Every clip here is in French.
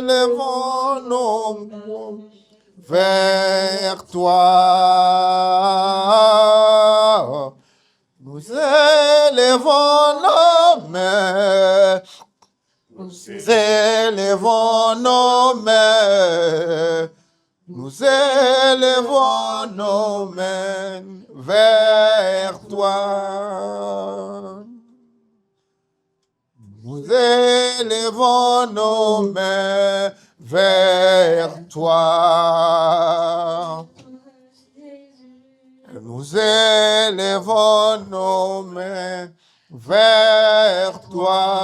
élevons nos mains vers toi. Nous élevons nos mains. Nous élevons nos mains. Nous élevons nos mains vers toi. Nous élevons nos mains vers toi. Nous élevons nos mains vers toi.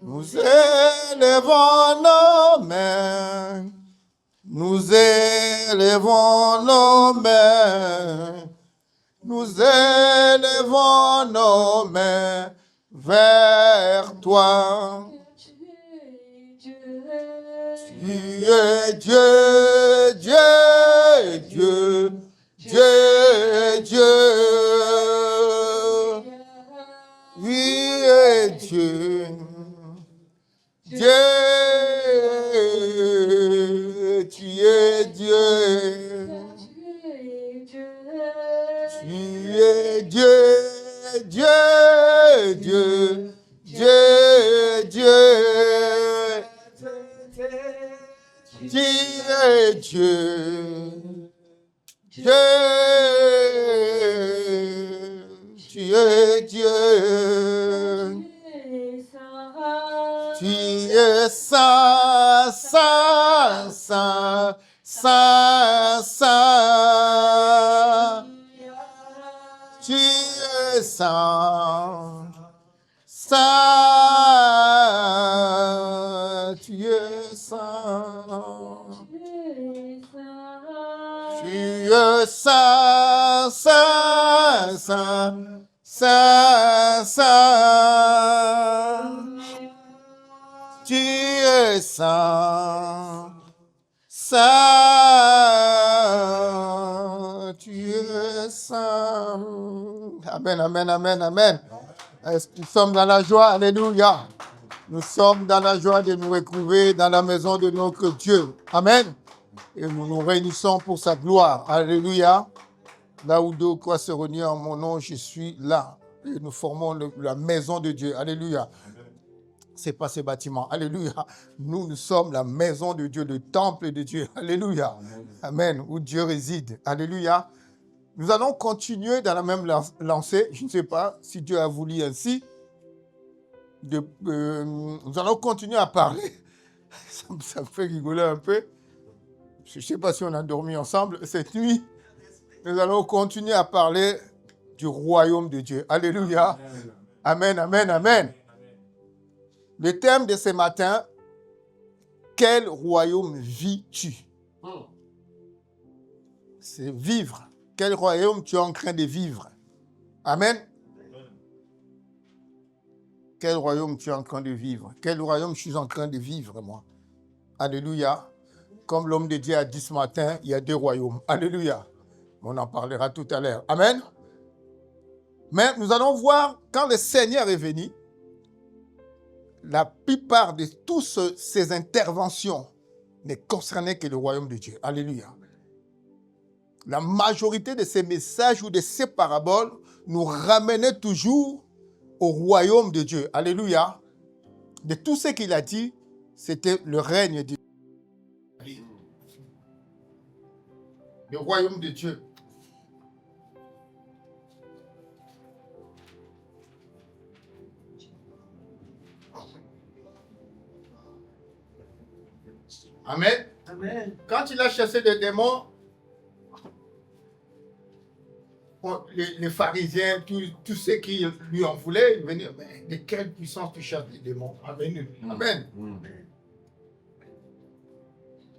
Nous élevons nos mains. Nous élevons nos mains. Nous élevons nos mains vers toi. Tu es Dieu, Dieu, Dieu, Dieu, Dieu. Oui, et Dieu, Dieu, tu es Dieu. Tu es Dieu, Dieu, Dieu, Dieu, Dieu. Tu es Dieu, Dieu, tu es Dieu. Tu es saint, saint, saint, saint, saint. Tu es saint, saint, tu es saint. Tu es saint, saint, saint, saint, saint. Tu es saint, saint, tu es saint. Amen, amen, amen, amen. Nous sommes dans la joie, alléluia. Nous sommes dans la joie de nous retrouver dans la maison de notre Dieu. Amen. Et nous nous réunissons pour sa gloire. Alléluia. Là où deux ou trois se réunissent en mon nom, je suis là. Et nous formons la maison de Dieu. Alléluia. C'est pas ce bâtiment. Alléluia. Nous sommes la maison de Dieu, le temple de Dieu. Alléluia. Amen. Où Dieu réside. Alléluia. Nous allons continuer dans la même lancée. Je ne sais pas si Dieu a voulu ainsi. Nous allons continuer à parler. Ça me fait rigoler un peu. Je ne sais pas si on a dormi ensemble cette nuit. Nous allons continuer à parler du royaume de Dieu. Alléluia. Amen, amen, amen. Le thème de ce matin, quel royaume vis-tu? C'est vivre. Quel royaume tu es en train de vivre? Amen. Quel royaume tu es en train de vivre? Quel royaume je suis en train de vivre, moi? Alléluia. Comme l'homme de Dieu a dit ce matin, il y a deux royaumes. Alléluia. On en parlera tout à l'heure. Amen. Mais nous allons voir, quand le Seigneur est venu, la plupart de toutes ces interventions ne concernaient que le royaume de Dieu. Alléluia. La majorité de ces messages ou de ces paraboles nous ramenaient toujours au royaume de Dieu. Alléluia. De tout ce qu'il a dit, c'était le règne de Dieu. Le royaume de Dieu. Amen. Amen. Quand il a chassé les démons, les pharisiens, tous ceux qui lui en voulaient, ils venaient, mais de quelle puissance tu chasses les démons? Amen. Amen.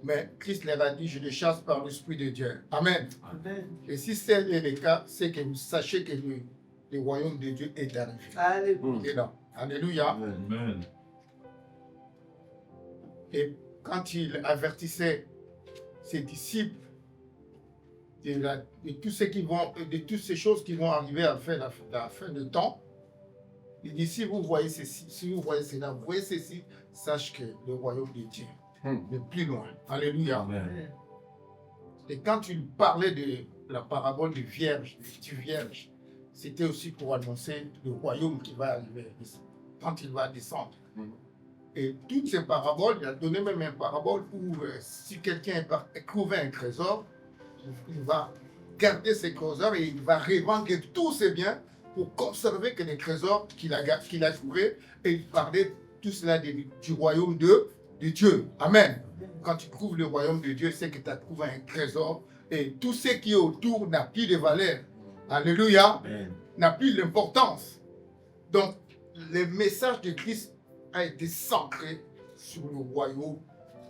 Mais Christ leur a dit, je les chasse par l'Esprit de Dieu. Amen. Amen. Et si c'est le cas, c'est que vous sachez que le royaume de Dieu est arrivé. Alléluia. Il est là. Alléluia. Amen. Et quand il avertissait ses disciples de toutes ces choses qui vont arriver à la fin du temps, Il dit, si vous voyez ceci, si vous voyez cela, vous voyez ceci, sache que le royaume de Dieu est plus loin. Alléluia. Amen. Et quand il parlait de la parabole du vierge, c'était aussi pour annoncer le royaume qui va arriver, quand il va descendre. Et toutes ces paraboles, il a donné même une parabole où si quelqu'un trouve un trésor, il va garder ses trésors et il va revendre tous ses biens pour conserver que les trésors qu'il a trouvés. Et il parlait tout cela du royaume de Dieu. Amen. Quand tu trouves le royaume de Dieu, c'est que tu as trouvé un trésor et tout ce qui est autour n'a plus de valeur. Alléluia. N'a plus d'importance. Donc, le message de Christ a été centré sur le royaume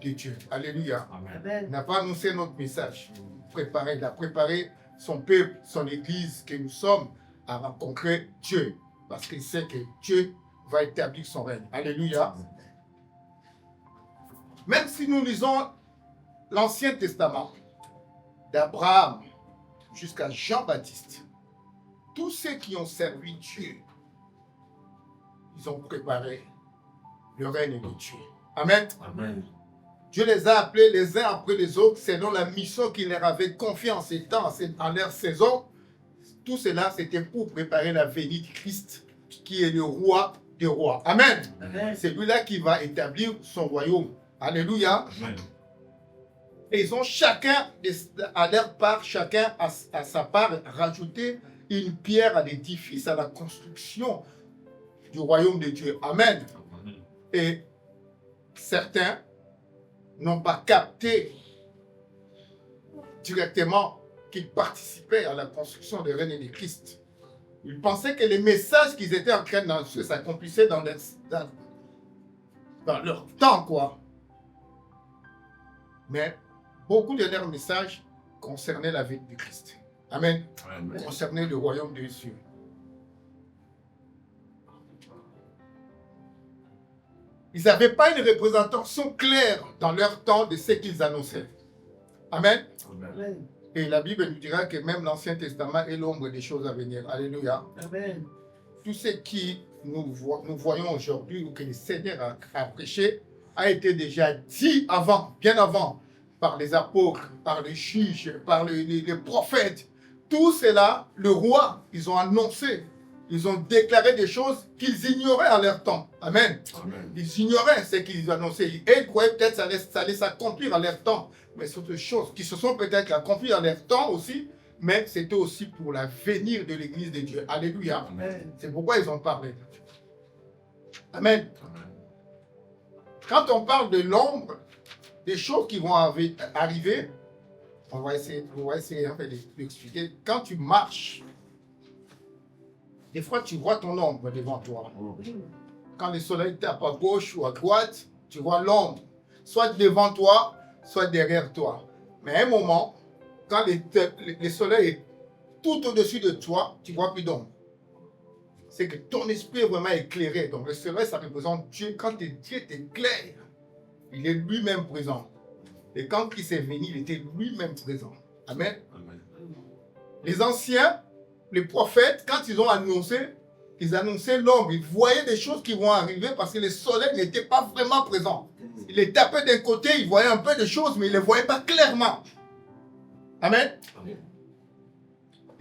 de Dieu. Alléluia. Amen. Il n'a pas annoncé notre message. Il a préparé son peuple, son église, que nous sommes, à rencontrer Dieu. Parce qu'il sait que Dieu va établir son règne. Alléluia. Même si nous lisons l'Ancien Testament, d'Abraham jusqu'à Jean-Baptiste, tous ceux qui ont servi Dieu, ils ont préparé le règne de Dieu. Amen. Amen. Dieu les a appelés les uns après les autres selon la mission qu'il leur avait confiée en ces temps, en leur saison. Tout cela, c'était pour préparer la venue de Christ, qui est le roi des rois. Amen. Amen. C'est lui-là qui va établir son royaume. Alléluia. Amen. Et ils ont chacun, à leur part, chacun à sa part, rajouté une pierre à l'édifice, à la construction du royaume de Dieu. Amen. Et certains n'ont pas capté directement qu'ils participaient à la construction du règne de Christ. Ils pensaient que les messages qu'ils étaient en train d'annoncer s'accomplissaient dans leur temps, quoi. Mais beaucoup de leurs messages concernaient la vie de Christ. Amen. Amen. Concernaient le royaume de Dieu. Ils n'avaient pas une représentation claire dans leur temps de ce qu'ils annonçaient. Amen. Amen. Et la Bible nous dira que même l'Ancien Testament est l'ombre des choses à venir. Alléluia. Amen. Tout ce qui nous voyons aujourd'hui ou que le Seigneur a prêché a été déjà dit avant, bien avant, par les apôtres, par les juges, par les prophètes. Tout cela, le roi, ils ont annoncé. Ils ont déclaré des choses qu'ils ignoraient en leur temps. Amen. Amen. Ils ignoraient ce qu'ils annonçaient. Et ils croyaient peut-être que ça allait s'accomplir en leur temps. Mais c'est des choses qui se sont peut-être accomplies en leur temps aussi. Mais c'était aussi pour l'avenir de l'Église de Dieu. Alléluia. Amen. C'est pourquoi ils ont parlé. Amen. Amen. Quand on parle de l'ombre, des choses qui vont arriver, on va essayer en fait d'expliquer. Quand tu marches, des fois tu vois ton ombre devant toi. Quand le soleil tape à gauche ou à droite, tu vois l'ombre, soit devant toi, soit derrière toi. Mais à un moment, quand le soleil est tout au-dessus de toi, tu ne vois plus d'ombre. C'est que ton esprit est vraiment éclairé. Donc le soleil, ça représente Dieu. Quand Dieu t'éclaire, il est lui-même présent. Et quand Christ est venu, il était lui-même présent. Amen. Amen. Les anciens, les prophètes, quand ils ont annoncé, ils annonçaient l'ombre. Ils voyaient des choses qui vont arriver parce que le soleil n'était pas vraiment présent. Il les tapait d'un côté, ils voyaient un peu de choses, mais ils ne les voyaient pas clairement. Amen. Amen.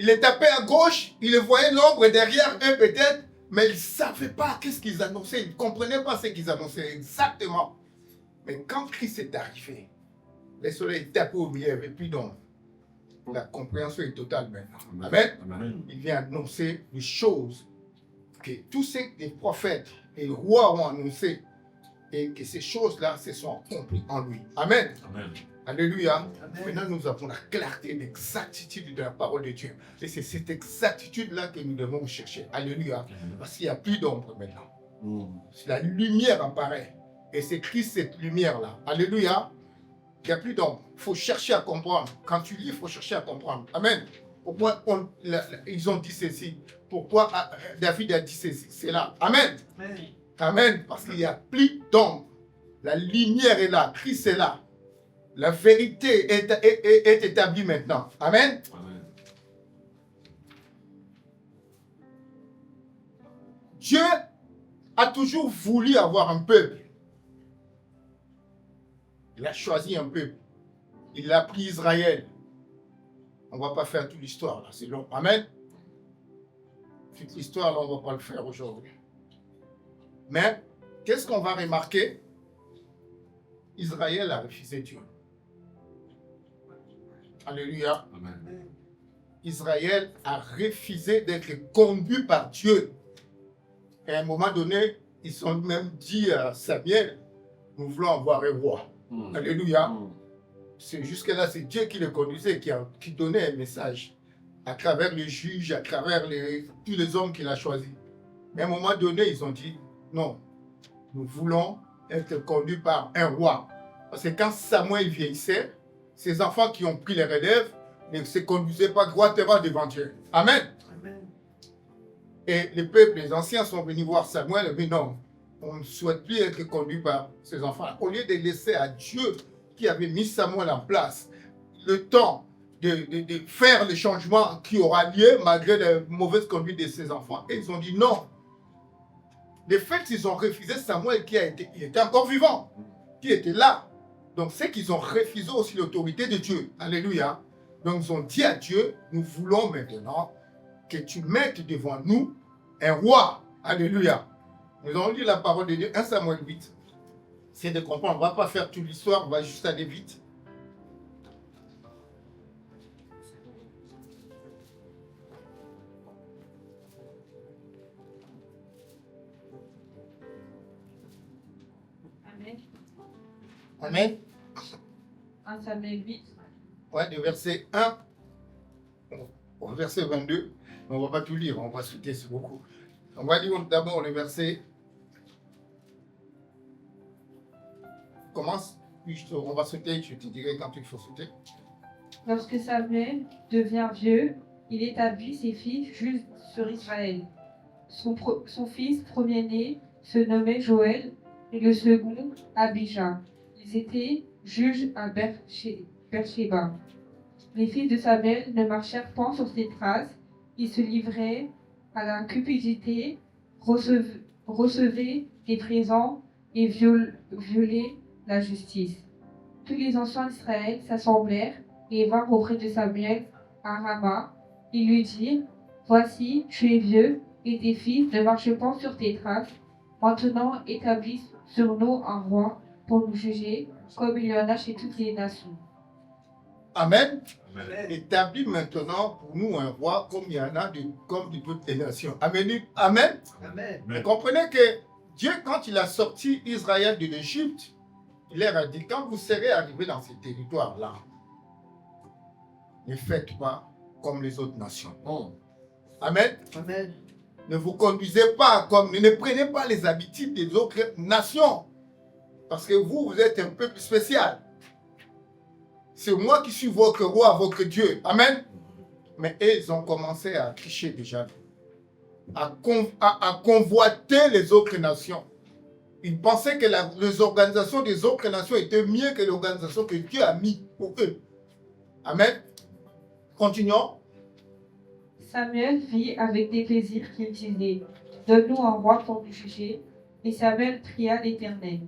Il les tapait à gauche, ils les voyaient l'ombre derrière eux peut-être, mais ils ne savaient pas qu'est-ce qu'ils annonçaient. Ils ne comprenaient pas ce qu'ils annonçaient exactement. Mais quand Christ est arrivé, le soleil tapait au milieu, il n'y avait plus d'ombre. La compréhension est totale maintenant. Amen. Amen. Il vient annoncer des choses que tous ces prophètes et rois ont annoncé et que ces choses-là se sont accomplies en lui. Amen. Amen. Alléluia. Amen. Maintenant, nous avons la clarté, l'exactitude de la parole de Dieu. Et c'est cette exactitude-là que nous devons chercher. Alléluia. Parce qu'il n'y a plus d'ombre maintenant. La lumière apparaît. Et c'est Christ, cette lumière-là. Alléluia. Il n'y a plus d'ombre. Il faut chercher à comprendre. Quand tu lis, il faut chercher à comprendre. Amen. Pourquoi ils ont dit ceci? Pourquoi David a dit ceci? C'est là. Amen. Amen. Amen. Parce qu'il n'y a plus d'ombre. La lumière est là. Christ est là. La vérité est établie maintenant. Amen. Amen. Dieu a toujours voulu avoir un peuple. Il a choisi un peuple. Il a pris Israël. On ne va pas faire toute l'histoire là, c'est long. Amen. Toute l'histoire là, on ne va pas le faire aujourd'hui. Mais qu'est-ce qu'on va remarquer? Israël a refusé Dieu. Alléluia. Amen. Israël a refusé d'être conduit par Dieu. Et à un moment donné, ils ont même dit à Samuel, nous voulons avoir un roi. Alléluia. C'est jusque-là, c'est Dieu qui le conduisait, qui donnait un message à travers les juges, à travers tous les hommes qu'il a choisis. Mais à un moment donné, ils ont dit, non, nous voulons être conduits par un roi. Parce que quand Samuel vieillissait, ses enfants qui ont pris les relèves ne se conduisaient pas droitement devant Dieu. Amen. Amen. Et les peuples, les anciens sont venus voir Samuel, mais non, on ne souhaite plus être conduit par ses enfants. Au lieu de laisser à Dieu qui avait mis Samuel en place le temps de faire le changement qui aura lieu malgré la mauvaise conduite de ses enfants. Et ils ont dit non. De fait, ils ont refusé Samuel il était encore vivant, qui était là. Donc c'est qu'ils ont refusé aussi l'autorité de Dieu. Alléluia. Donc ils ont dit à Dieu, nous voulons maintenant que tu mettes devant nous un roi. Alléluia. Nous allons lire la parole de Dieu, 1 Samuel 8. C'est de comprendre, on ne va pas faire toute l'histoire, on va juste aller vite. Amen. Amen. 1 Samuel 8. Ouais, de verset 1 au verset 22. Mais on ne va pas tout lire, on va sauter sur beaucoup. On va lire d'abord le verset. Commence, puis on va sauter, je te dirai quand il faut sauter. Lorsque Samuel devient vieux, il établit ses fils juges sur Israël. Son fils premier-né se nommait Joël et le second Abijah. Ils étaient juges à Beersheba. Les fils de Samuel ne marchèrent point sur ses traces, ils se livraient à la cupidité, recevaient des présents et violaient la justice. Tous les anciens d'Israël s'assemblèrent et vinrent auprès de Samuel à Rama. Ils lui dirent, voici, tu es vieux, et tes fils ne marchent pas sur tes traces. Maintenant, établis sur nous un roi pour nous juger, comme il y en a chez toutes les nations. Amen. Amen. Établis maintenant pour nous un roi comme il y en a comme de toutes les nations. Amen. Amen. Amen. Vous comprenez que Dieu, quand il a sorti Israël de l'Égypte, il leur a dit, quand vous serez arrivés dans ces territoires-là, ne faites pas comme les autres nations. Amen. Amen. Ne vous conduisez pas comme, ne prenez pas les habitudes des autres nations. Parce que vous êtes un peuple spécial. C'est moi qui suis votre roi, votre Dieu. Amen. Mais ils ont commencé à tricher déjà, à convoiter les autres nations. Ils pensaient que les organisations des autres nations étaient mieux que l'organisation que Dieu a mis pour eux. Amen. Continuons. Samuel vit avec des plaisirs qu'il disait, donne-nous un roi pour nous juger. Et Samuel pria l'Éternel.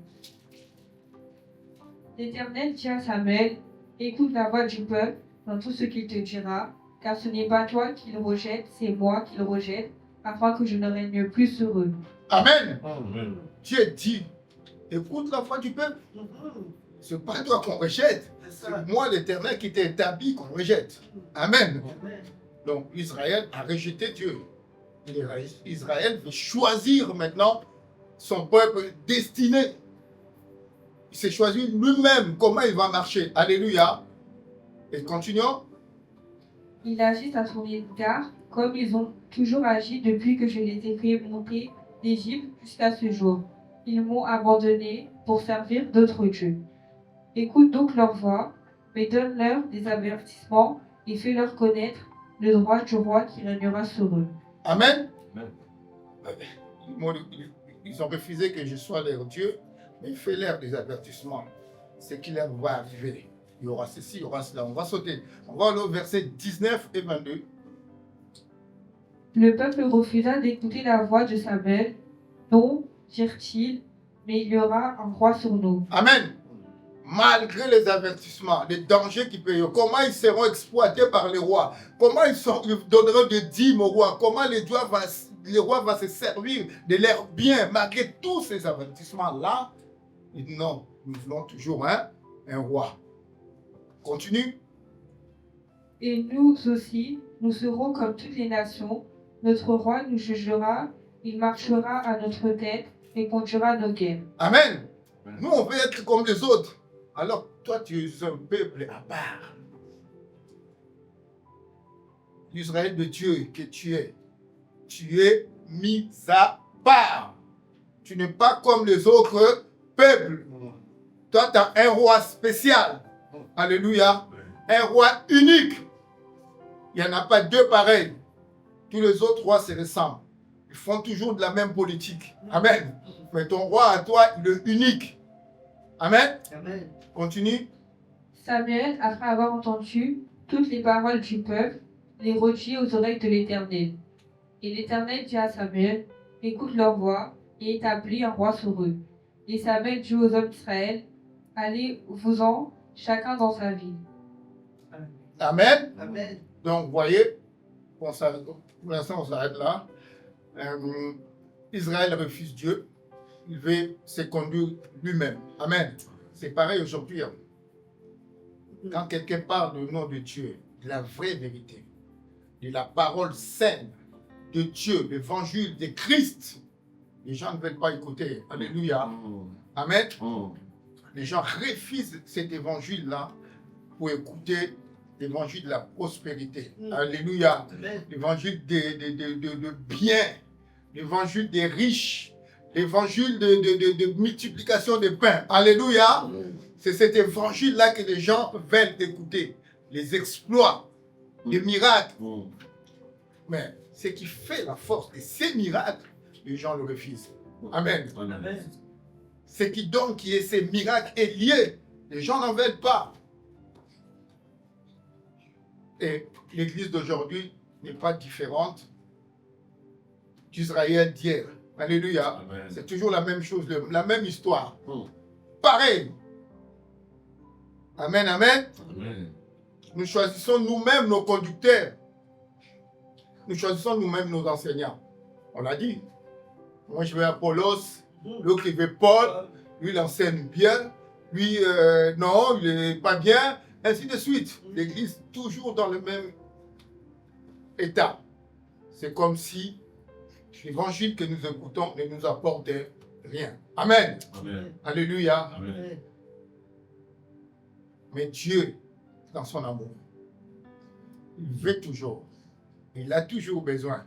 L'Éternel dit à Samuel, écoute la voix du peuple dans tout ce qu'il te dira, car ce n'est pas toi qui le rejette, c'est moi qui le rejette, afin que je ne règne plus sur eux. Amen. Amen. Dieu dit, écoute la voix du peuple. Ce n'est pas toi qu'on rejette. C'est moi l'Éternel qui t'ai établi qu'on rejette. Amen. Donc Israël a rejeté Dieu. Israël veut choisir maintenant son peuple destiné. Il s'est choisi lui-même comment il va marcher. Alléluia. Et continuons. Ils agissent à son égard comme ils ont toujours agi depuis que je les ai fait monter d'Égypte jusqu'à ce jour. Ils m'ont abandonné pour servir d'autres dieux. Écoute donc leur voix, mais donne-leur des avertissements et fais-leur connaître le droit du roi qui régnera sur eux. Amen. Amen. Ils ont refusé que je sois leur Dieu, mais fais-leur des avertissements. Ce qui leur va arriver. Il y aura ceci, il y aura cela. On va sauter. On va aller au verset 19 et 22. Le peuple refusa d'écouter la voix de Samuel. Non, dirent-ils, mais il y aura un roi sur nous. Amen. Malgré les avertissements, les dangers qui peuvent y avoir, comment ils seront exploités par les rois, comment ils donneront des dîmes aux rois, comment les rois vont se servir de leurs biens, malgré tous ces avertissements-là. Ils disent non, nous voulons toujours un roi. Continue. Et nous aussi, nous serons comme toutes les nations. Notre roi nous jugera, il marchera à notre tête et conduira nos guerres. Amen. Nous, on veut être comme les autres. Alors, toi, tu es un peuple à part. L'Israël de Dieu que tu es mis à part. Tu n'es pas comme les autres peuples. Toi, tu as un roi spécial. Alléluia. Un roi unique. Il n'y en a pas deux pareils. Tous les autres rois se ressemblent. Ils font toujours de la même politique. Amen. Mais ton roi à toi, il est unique. Amen. Amen. Continue. Samuel, après avoir entendu toutes les paroles du peuple, les redit aux oreilles de l'Éternel. Et l'Éternel dit à Samuel, écoute leur voix et établis un roi sur eux. Et Samuel dit aux hommes d'Israël, allez-vous-en, chacun dans sa ville. Amen. Amen. Donc, vous voyez, pour l'instant, on s'arrête là. Israël refuse Dieu. Il veut se conduire lui-même. Amen. C'est pareil aujourd'hui. Quand quelqu'un parle du nom de Dieu, de la vraie vérité, de la parole saine de Dieu, l'évangile de Christ, les gens ne veulent pas écouter. Alléluia. Amen. Les gens refusent cet évangile-là pour écouter l'évangile de la prospérité. Alléluia. Amen. L'évangile de bien, l'évangile des riches, l'évangile de multiplication des pains. Alléluia. C'est cet évangile-là que les gens veulent écouter. Les exploits, les miracles. Mais ce qui fait la force de ces miracles, les gens le refusent. Amen. Amen. Ce qui donne qui est ces miracles est lié. Les gens n'en veulent pas. Et l'église d'aujourd'hui n'est pas différente d'Israël d'hier. Alléluia. Amen. C'est toujours la même chose, la même histoire. Pareil. Amen, amen. Amen. Nous choisissons nous-mêmes nos conducteurs. Nous choisissons nous-mêmes nos enseignants. On l'a dit. Moi, je vais à Apollos, l'autre, il veut Paul. Lui, il enseigne bien. Lui, non, il n'est pas bien. Ainsi de suite. L'église, toujours dans le même état. C'est comme si l'évangile que nous écoutons ne nous apportait rien. Amen. Amen. Alléluia. Amen. Mais Dieu, dans son amour, il veut toujours, il a toujours besoin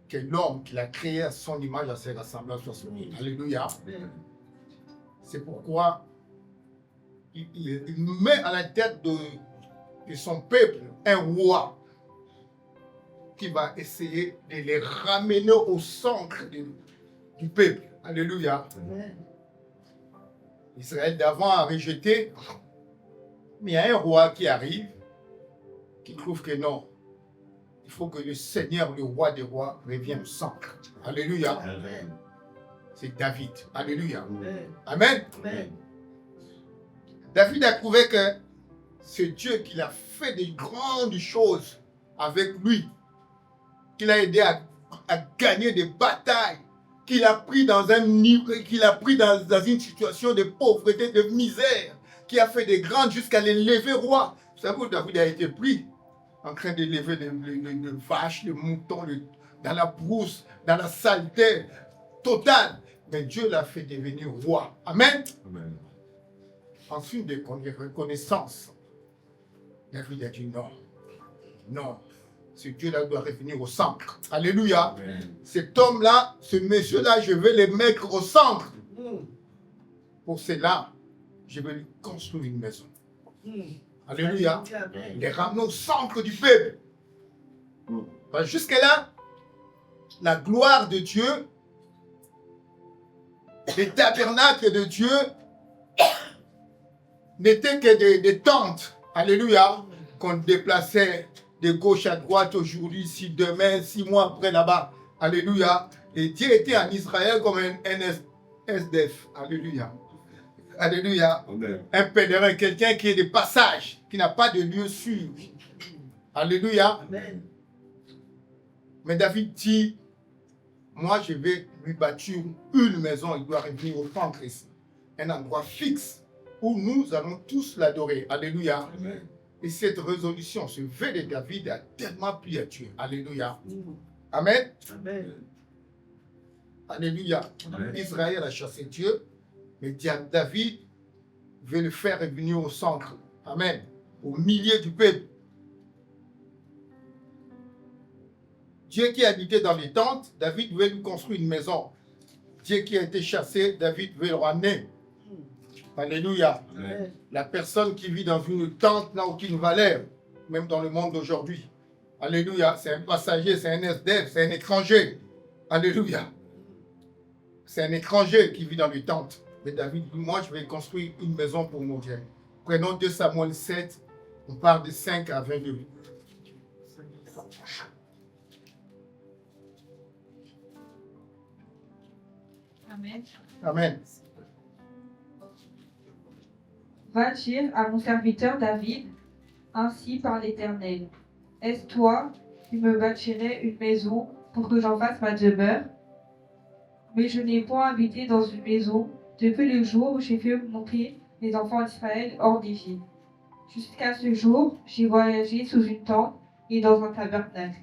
que l'homme qu'il a créé à son image, à ses ressemblances, soit soumis. Alléluia. C'est pourquoi il met à la tête de son peuple un roi qui va essayer de les ramener au centre du peuple. Alléluia. Israël d'avant a rejeté, mais il y a un roi qui arrive, qui trouve que non, il faut que le Seigneur, le roi des rois, revienne au centre. Alléluia. Amen. C'est David. Alléluia. Amen. Amen. Amen. David a trouvé que c'est Dieu qui a fait de grandes choses avec lui, qu'il a aidé à gagner des batailles, qu'il a pris dans un niveau, qu'il a pris dans une situation de pauvreté, de misère, qui a fait des grandes jusqu'à les lever roi. Vous savez où David a été pris en train de lever les vaches, les moutons, dans la brousse, dans la saleté totale. Mais Dieu l'a fait devenir roi. Amen. Amen. Ensuite de reconnaissance, David a dit non. Non. Ce Dieu-là doit revenir au centre. Alléluia. Amen. Cet homme-là, ce monsieur-là, je vais le mettre au centre. Pour cela, je vais lui construire une maison. Alléluia. Les ramener au centre du peuple. Jusque-là, la gloire de Dieu, les tabernacles de Dieu n'étaient que des tentes. Alléluia. Qu'on déplaçait de gauche à droite, aujourd'hui, ici, demain, 6 mois après là-bas. Alléluia. Et Dieu était en Israël comme un SDF. Alléluia. Alléluia. Amen. Un pèlerin, quelqu'un qui est de passage, qui n'a pas de lieu sûr. Alléluia. Amen. Mais David dit, moi je vais lui bâtir une maison, il doit revenir au centre ici. Un endroit fixe où nous allons tous l'adorer. Alléluia. Amen. Et cette résolution, ce vœu de David a tellement plu à Dieu. Alléluia. Amen. Amen. Alléluia. Amen. Israël a chassé Dieu, mais David veut le faire revenir au centre. Amen. Au milieu du peuple. Dieu qui habitait dans les tentes, David veut lui construire une maison. Dieu qui a été chassé, David veut le ramener. Alléluia. Amen. La personne qui vit dans une tente n'a aucune valeur, même dans le monde d'aujourd'hui. Alléluia. C'est un passager, c'est un SDF, c'est un étranger. Alléluia. C'est un étranger qui vit dans les tentes. Mais David dit, moi je vais construire une maison pour mon Dieu. Prenons 2 Samuel 7, on parle de 5 à 22. Amen. Amen. Va dire à mon serviteur David, ainsi par l'Éternel. Est-ce toi qui me bâtirais une maison pour que j'en fasse ma demeure? Mais je n'ai point habité dans une maison depuis le jour où j'ai fait monter les enfants d'Israël hors d'Égypte. Jusqu'à ce jour, j'ai voyagé sous une tente et dans un tabernacle.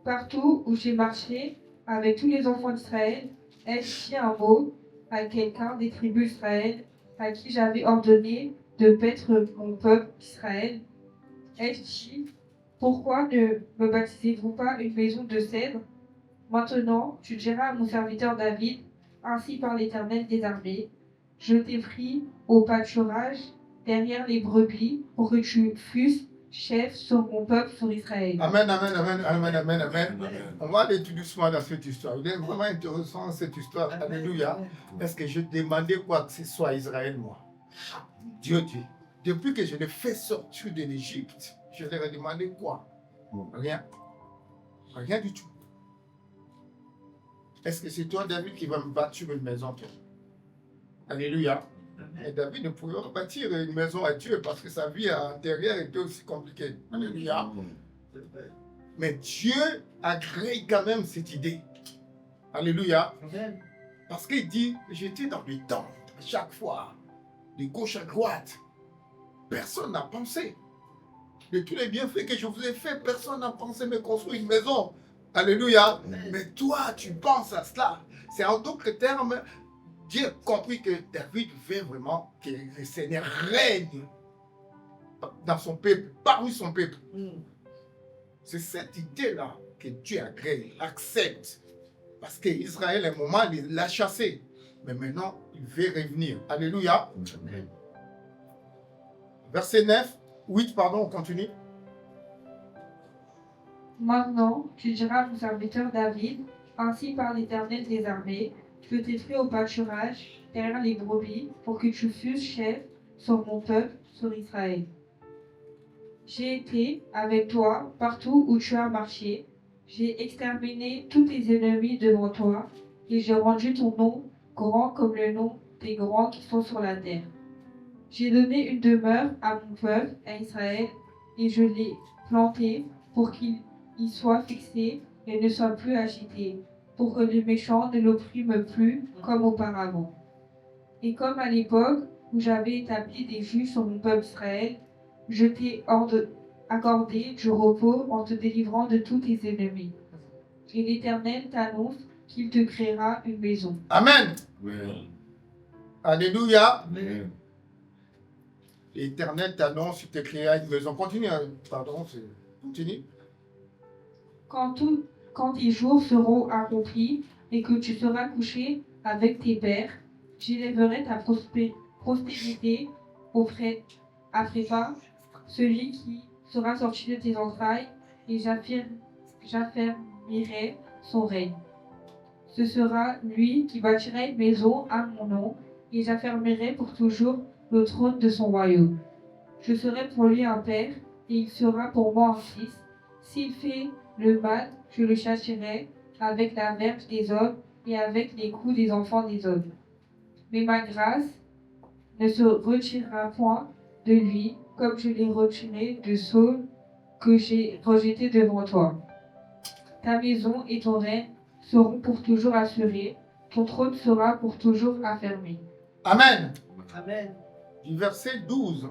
Partout où j'ai marché avec tous les enfants d'Israël, ai-je dit un mot à quelqu'un des tribus d'Israël à qui j'avais ordonné de paître mon peuple d'Israël? Ai-je dit, pourquoi ne me baptisez-vous pas une maison de cèdre? Maintenant, tu diras à mon serviteur David, ainsi par l'Éternel des armées, je t'ai pris au pâturage derrière les brebis pour que tu fusses chef sur mon peuple, sur Israël. Amen, amen, amen, amen, amen, amen. Amen. On va aller tout doucement dans cette histoire. Il est vraiment intéressant cette histoire. Alléluia. Est-ce que je demandais quoi que ce soit à Israël, moi? Dieu dit, depuis que je l'ai fait sortir de l'Égypte, je leur ai demandé quoi? Rien. Rien du tout. Est-ce que c'est toi, David, qui va me bâtir une maison, toi? Alléluia. Et David ne pouvait pas bâtir une maison à Dieu parce que sa vie intérieure était aussi compliquée. Alléluia. Mais Dieu a créé quand même cette idée. Alléluia. Amen. Parce qu'il dit, j'étais dans les tentes à chaque fois, de gauche à droite. Personne n'a pensé. De tous les bienfaits que je vous ai faits, personne n'a pensé me construire une maison. Alléluia. Mais toi, tu penses à cela. C'est en d'autres termes, Dieu a compris que David veut vraiment que le Seigneur règne dans son peuple, parmi son peuple. C'est cette idée-là que Dieu a créée, accepte. Parce qu'Israël, à un moment, il l'a chassé. Mais maintenant, il veut revenir. Alléluia. Amen. Verset 9, 8, pardon, on continue. Maintenant, tu diras à mon serviteur David, ainsi par l'Éternel des armées, je t'ai fait au pâturage derrière les brebis pour que tu fusses chef sur mon peuple, sur Israël. J'ai été avec toi partout où tu as marché. J'ai exterminé tous tes ennemis devant toi et j'ai rendu ton nom grand comme le nom des grands qui sont sur la terre. J'ai donné une demeure à mon peuple, à Israël, et je l'ai planté pour qu'il y soit fixé et ne soit plus agité, pour que le méchant ne l'opprime plus comme auparavant. Et comme à l'époque où j'avais établi des juges sur mon peuple Israël, je t'ai accordé du repos en te délivrant de tous tes ennemis. Et l'Éternel t'annonce qu'il te créera une maison. Amen. Amen. Alléluia. Amen. L'Éternel t'annonce qu'il te créera une maison. Continue, hein. Pardon, continue. Quand tes jours seront accomplis et que tu seras couché avec tes pères, j'élèverai ta postérité auprès Afripa, celui qui sera sorti de tes entrailles, et j'affermirai son règne. Ce sera lui qui bâtira une maison à mon nom, et j'affermirai pour toujours le trône de son royaume. Je serai pour lui un père, et il sera pour moi un fils. S'il fait le mal, je le châtirai avec la verge des hommes et avec les coups des enfants des hommes. Mais ma grâce ne se retirera point de lui, comme je l'ai retiré de Saul que j'ai rejeté devant toi. Ta maison et ton règne seront pour toujours assurés, ton trône sera pour toujours affermi. Amen. Amen. Du verset 12.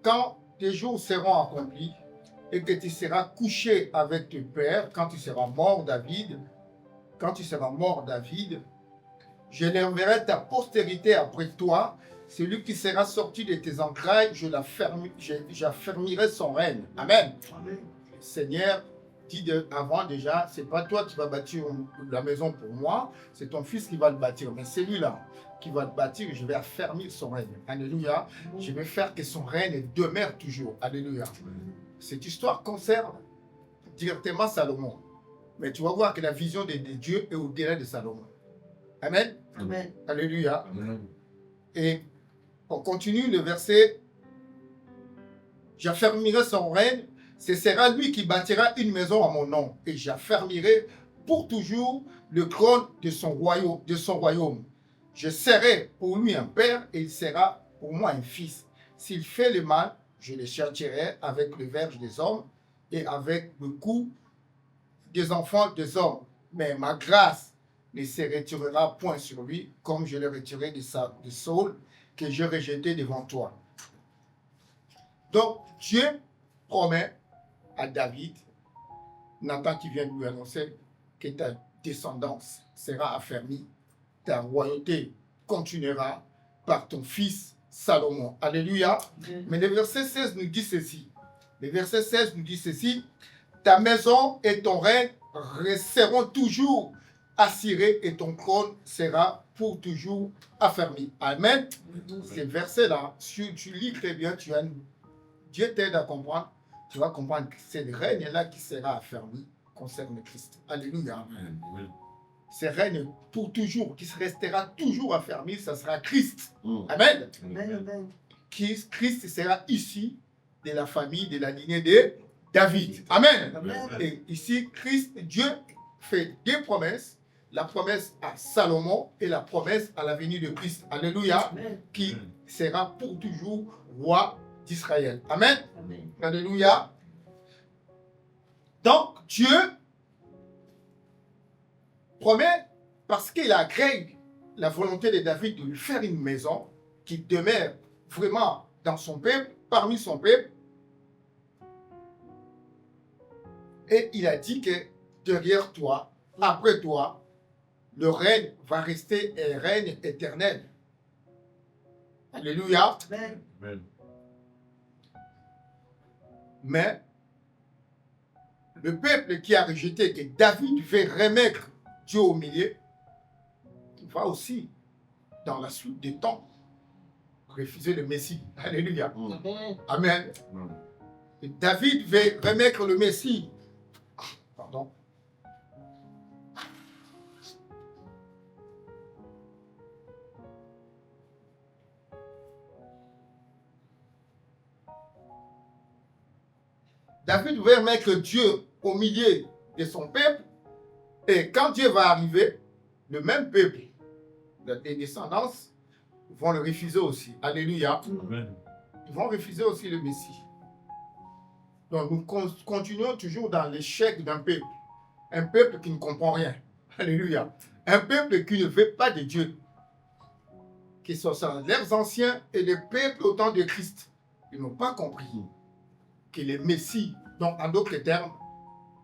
Quand tes jours seront accomplis et que tu seras couché avec tes pères, quand tu seras mort, David, je l'enverrai ta postérité après toi. Celui qui sera sorti de tes entrailles, j'affermirai son règne. Amen. Amen. Le Seigneur dit avant déjà, c'est pas toi qui vas bâtir la maison pour moi, c'est ton fils qui va le bâtir. Mais celui-là qui va le bâtir, je vais affermir son règne. Alléluia. Je vais faire que son règne demeure toujours. Alléluia. Cette histoire concerne directement Salomon. Mais tu vas voir que la vision de Dieu est au-delà de Salomon. Amen. Amen. Alléluia. Amen. Et on continue le verset. J'affermirai son règne. Ce sera lui qui bâtira une maison à mon nom. Et j'affermirai pour toujours le trône de son royaume. Je serai pour lui un père et il sera pour moi un fils. S'il fait le mal, je le châtierai avec le verge des hommes et avec le coup des enfants des hommes. Mais ma grâce ne se retirera point sur lui, comme je l'ai retiré de Saul, que j'ai rejeté devant toi. Donc, Dieu promet à David, Nathan qui vient de lui annoncer, que ta descendance sera affermie, ta royauté continuera par ton fils Salomon. Alléluia. Mais le verset 16 nous dit ceci. Le verset 16 nous dit ceci. Ta maison et ton règne seront toujours assurés et ton trône sera pour toujours affermi. Amen. Ces versets-là, si tu lis très bien, Dieu t'aide à comprendre. Tu vas comprendre que c'est le règne-là qui sera affermi concerne Christ. Alléluia. Amen. Ce règne pour toujours, qui restera toujours affermi, ça sera Christ. Mm. Amen. Amen. Amen. Christ sera ici de la famille, de la lignée de David. Amen. Amen. Et ici, Dieu fait deux promesses. La promesse à Salomon et la promesse à la venue de Christ. Alléluia. Amen. Qui sera pour toujours roi d'Israël. Amen. Amen. Alléluia. Donc, Dieu promet, parce qu'il a créé la volonté de David de lui faire une maison qui demeure vraiment dans son peuple, parmi son peuple. Et il a dit que derrière toi, après toi, le règne va rester un règne éternel. Alléluia. Amen. Amen. Mais le peuple qui a rejeté que David veut remettre Dieu au milieu, va aussi, dans la suite des temps, refuser le Messie. Alléluia. Amen. Amen. Amen. Et David veut remettre le Messie. Pardon. David veut remettre Dieu au milieu de son peuple. Et quand Dieu va arriver, le même peuple, les descendants, vont le refuser aussi. Alléluia. Amen. Ils vont refuser aussi le Messie. Donc nous continuons toujours dans l'échec d'un peuple. Un peuple qui ne comprend rien. Alléluia. Un peuple qui ne veut pas de Dieu. Que ce soit leurs anciens et les peuples au temps de Christ. Ils n'ont pas compris que le Messie, donc en d'autres termes,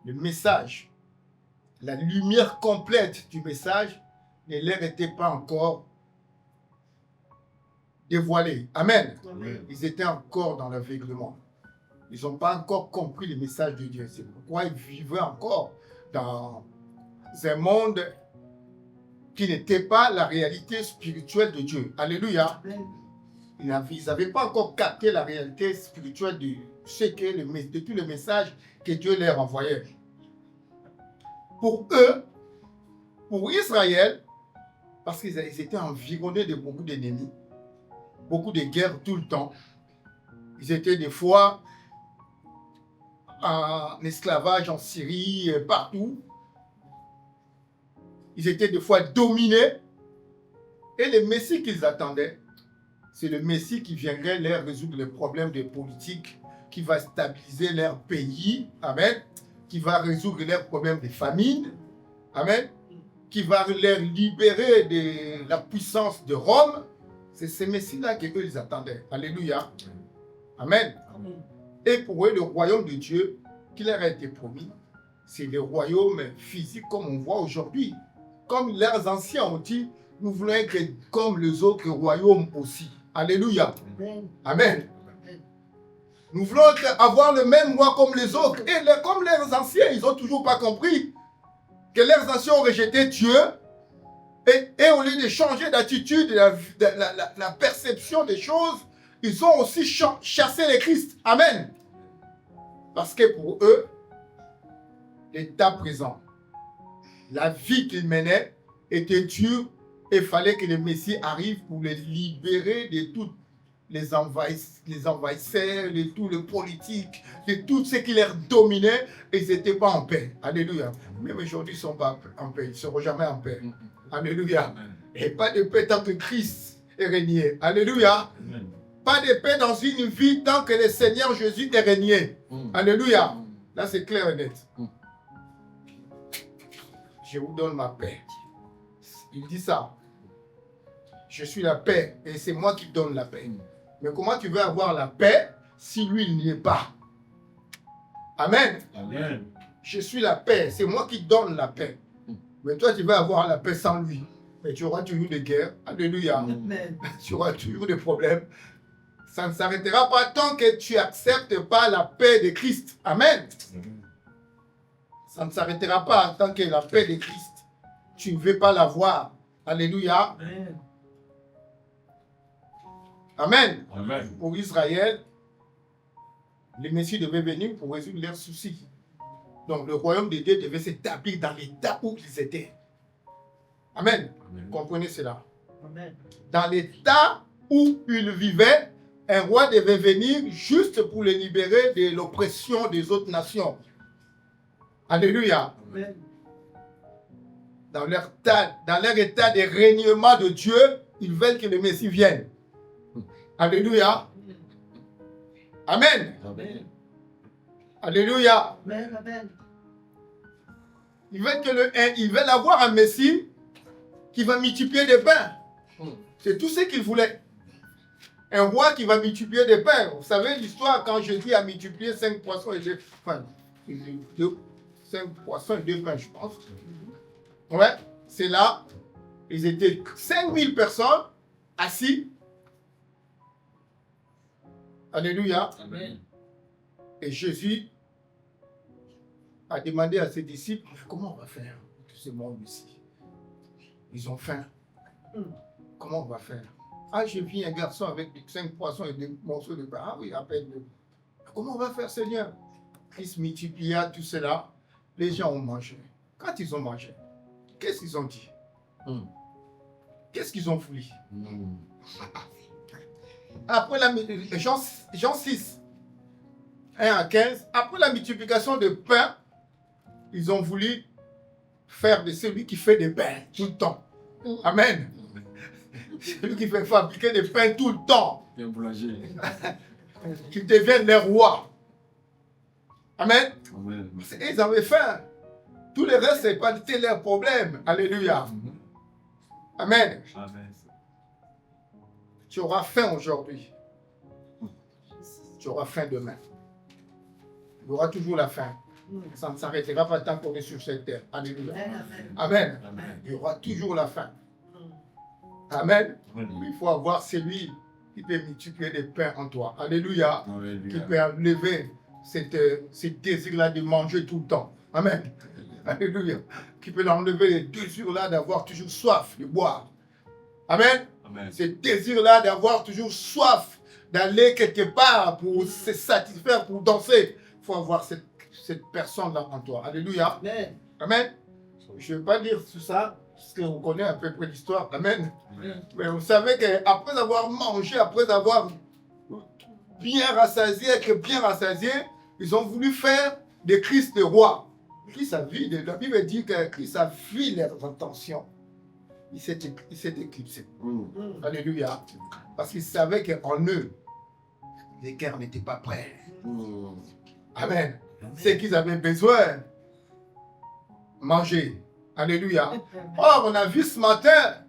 le message, la lumière complète du message ne leur était pas encore dévoilée. Amen. Amen. Ils étaient encore dans l'aveuglement. Ils n'ont pas encore compris le message de Dieu. C'est pourquoi ils vivaient encore dans un monde qui n'était pas la réalité spirituelle de Dieu. Alléluia. Amen. Ils n'avaient pas encore capté la réalité spirituelle de ce qu'est de tout le message que Dieu leur envoyait. Pour eux, pour Israël, parce qu'ils étaient environnés de beaucoup d'ennemis, beaucoup de guerres tout le temps. Ils étaient des fois en esclavage en Syrie, partout. Ils étaient des fois dominés. Et le Messie qu'ils attendaient, c'est le Messie qui viendrait leur résoudre les problèmes de politique, qui va stabiliser leur pays, amen, qui va résoudre leurs problèmes de famine, amen, qui va les libérer de la puissance de Rome. C'est ce Messie-là qu'eux ils attendaient. Alléluia. Amen. Et pour eux, le royaume de Dieu qui leur a été promis, c'est le royaume physique comme on voit aujourd'hui. Comme leurs anciens ont dit, nous voulons être comme les autres royaumes aussi. Alléluia. Amen. Nous voulons avoir le même roi comme les autres. Et comme leurs anciens, ils n'ont toujours pas compris que leurs anciens ont rejeté Dieu. Et au lieu de changer d'attitude, la perception des choses, ils ont aussi chassé le Christ. Amen. Parce que pour eux, l'état présent, la vie qu'ils menaient était dure et il fallait que le Messie arrive pour les libérer de tous les envahisseurs, de tout le politique, de tout ce qui les dominait et ils n'étaient pas en paix. Alléluia. Même aujourd'hui, ils ne sont pas en paix. Ils ne seront jamais en paix. Alléluia. Et pas de paix tant que Christ est régné. Alléluia. Pas de paix dans une vie tant que le Seigneur Jésus est régné. Alléluia. Là, c'est clair et net. Je vous donne ma paix. Il dit ça. Je suis la paix et c'est moi qui donne la paix. Mais comment tu veux avoir la paix si lui, il n'y est pas? Amen. Amen. Je suis la paix, c'est moi qui donne la paix. Mais toi, tu vas avoir la paix sans lui. Mais tu auras toujours des guerres. Alléluia. Amen. Tu auras toujours des problèmes. Ça ne s'arrêtera pas tant que tu n'acceptes pas la paix de Christ. Amen. Ça ne s'arrêtera pas tant que la paix de Christ, tu ne veux pas l'avoir. Alléluia. Amen. Amen. Amen. Pour Israël, le Messie devait venir pour résoudre leurs soucis. Donc le royaume de Dieu devait s'établir dans l'état où ils étaient. Amen. Amen. Comprenez cela. Amen. Dans l'état où ils vivaient, un roi devait venir juste pour les libérer de l'oppression des autres nations. Alléluia. Amen. Dans leur état de règnement de Dieu, ils veulent que le Messie vienne. Alléluia. Amen. Amen. Alléluia. Amen. Amen. Ils veulent avoir un Messie qui va multiplier des pains. C'est tout ce qu'ils voulaient. Un roi qui va multiplier des pains. Vous savez l'histoire quand Jésus a multiplié 5 poissons et 5 poissons et 2 pains, je pense. Ouais, c'est là. Ils étaient 5000 personnes assis. Alléluia. Amen. Et Jésus a demandé à ses disciples, comment on va faire tout ce monde ici? Ils ont faim. Comment on va faire? Ah, j'ai vu un garçon avec 5 poissons et 2 morceaux de pain. Ah oui, à peine 2. Comment on va faire, Seigneur? Christ multiplia tout cela. Les gens ont mangé. Quand ils ont mangé, qu'est-ce qu'ils ont dit? Qu'est-ce qu'ils ont voulu? Après Jean 6, 1 à 15, après la multiplication de pain, ils ont voulu faire de celui qui fait des pains tout le temps. Amen. Celui qui fait fabriquer des pains tout le temps. Bien boulanger. Qu'ils deviennent les rois. Amen. Amen. Ils avaient faim. Tout le reste, c'était leur problème. Alléluia. Amen. Amen. Tu auras faim aujourd'hui. Tu auras faim demain. Il y aura toujours la faim. Ça ne s'arrêtera pas tant qu'on est sur cette terre. Alléluia. Amen. Amen. Amen. Il y aura toujours la faim. Amen. Il faut avoir celui qui peut multiplier des pains en toi. Alléluia. Qui peut enlever ce désir-là de manger tout le temps. Amen. Alléluia. Qui peut enlever le désir-là d'avoir toujours soif de boire. Amen. Amen. Ce désir-là d'avoir toujours soif d'aller quelque part pour se satisfaire, pour danser. Il faut avoir cette personne-là en toi. Alléluia. Amen. Amen. Je ne vais pas dire tout ça, parce qu'on connaît à peu près l'histoire. Amen. Amen. Mais vous savez qu'après avoir mangé, après avoir bien rassasié, Ils ont voulu faire de Christ le roi. Christ a vu, la Bible dit que Christ a vu leurs intentions. Il s'est éclipsé. Alléluia. Parce qu'il savait qu'en eux, les guerres n'étaient pas prêts. Amen. C'est qu'ils avaient besoin. Manger. Alléluia. Or, on a vu ce matin,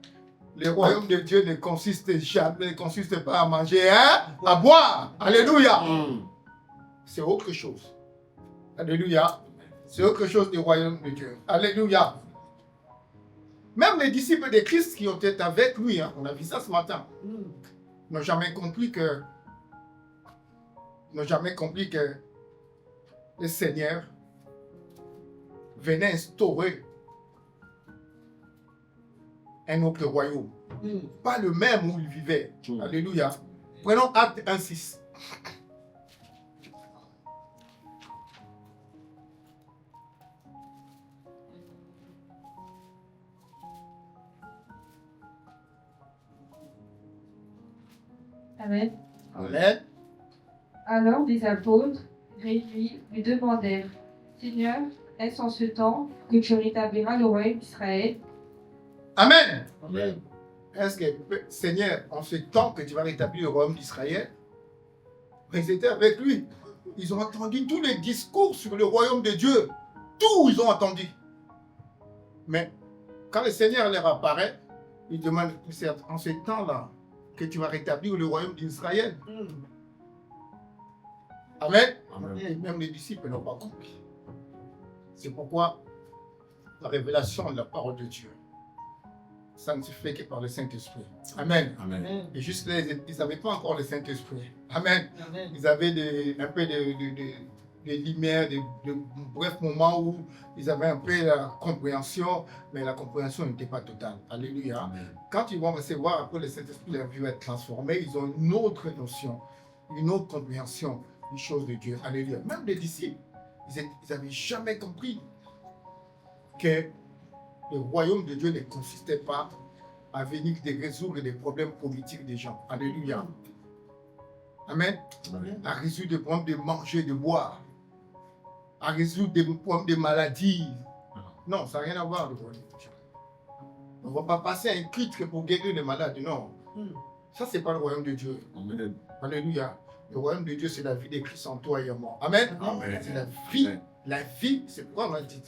le royaume de Dieu ne consiste jamais, ne consiste pas à manger, hein, à boire. Alléluia. C'est autre chose. Alléluia. C'est autre chose du royaume de Dieu. Alléluia. Même les disciples de Christ qui ont été avec lui, hein, on a vu ça ce matin, n'ont jamais compris que le Seigneur venait instaurer un autre royaume. Pas le même où il vivait. Alléluia. Prenons Acte 1:6. Amen. Amen. Alors les apôtres, réunis, lui demandèrent, Seigneur, est-ce en ce temps que tu rétabliras le royaume d'Israël? Amen. Amen. Est-ce que, Seigneur, en ce temps que tu vas rétablir le royaume d'Israël, ils étaient avec lui. Ils ont entendu tous les discours sur le royaume de Dieu. Tout, ils ont entendu. Mais quand le Seigneur leur apparaît, il demande, c'est en ce temps-là que tu vas rétablir le royaume d'Israël. Amen. Amen. Et même les disciples n'ont pas compris. C'est pourquoi la révélation de la parole de Dieu, ça ne se fait que par le Saint-Esprit. Amen. Amen. Et juste là, ils n'avaient pas encore le Saint-Esprit. Amen. Amen. Ils avaient un peu de lumière, de brefs moments où ils avaient un peu la compréhension, mais la compréhension n'était pas totale. Alléluia. Amen. Quand ils vont recevoir après le Saint-Esprit, leur vie va être transformée. Ils ont une autre notion, une autre compréhension des choses de Dieu. Alléluia. Même les disciples, ils n'avaient jamais compris que le royaume de Dieu ne consistait pas à venir de résoudre les problèmes politiques des gens. Alléluia. Amen. Amen. À résoudre des problèmes de manger, de boire. À résoudre des problèmes de maladies. Non, ça n'a rien à voir avec le royaume de Dieu. On ne va pas passer à un critre pour guérir les malades. Non. Ça, ce n'est pas le royaume de Dieu. Amen. Alléluia. Le royaume de Dieu, c'est la vie de Christ en toi et en moi. Amen. Amen. C'est la vie. Amen. La vie, c'est pourquoi on a dit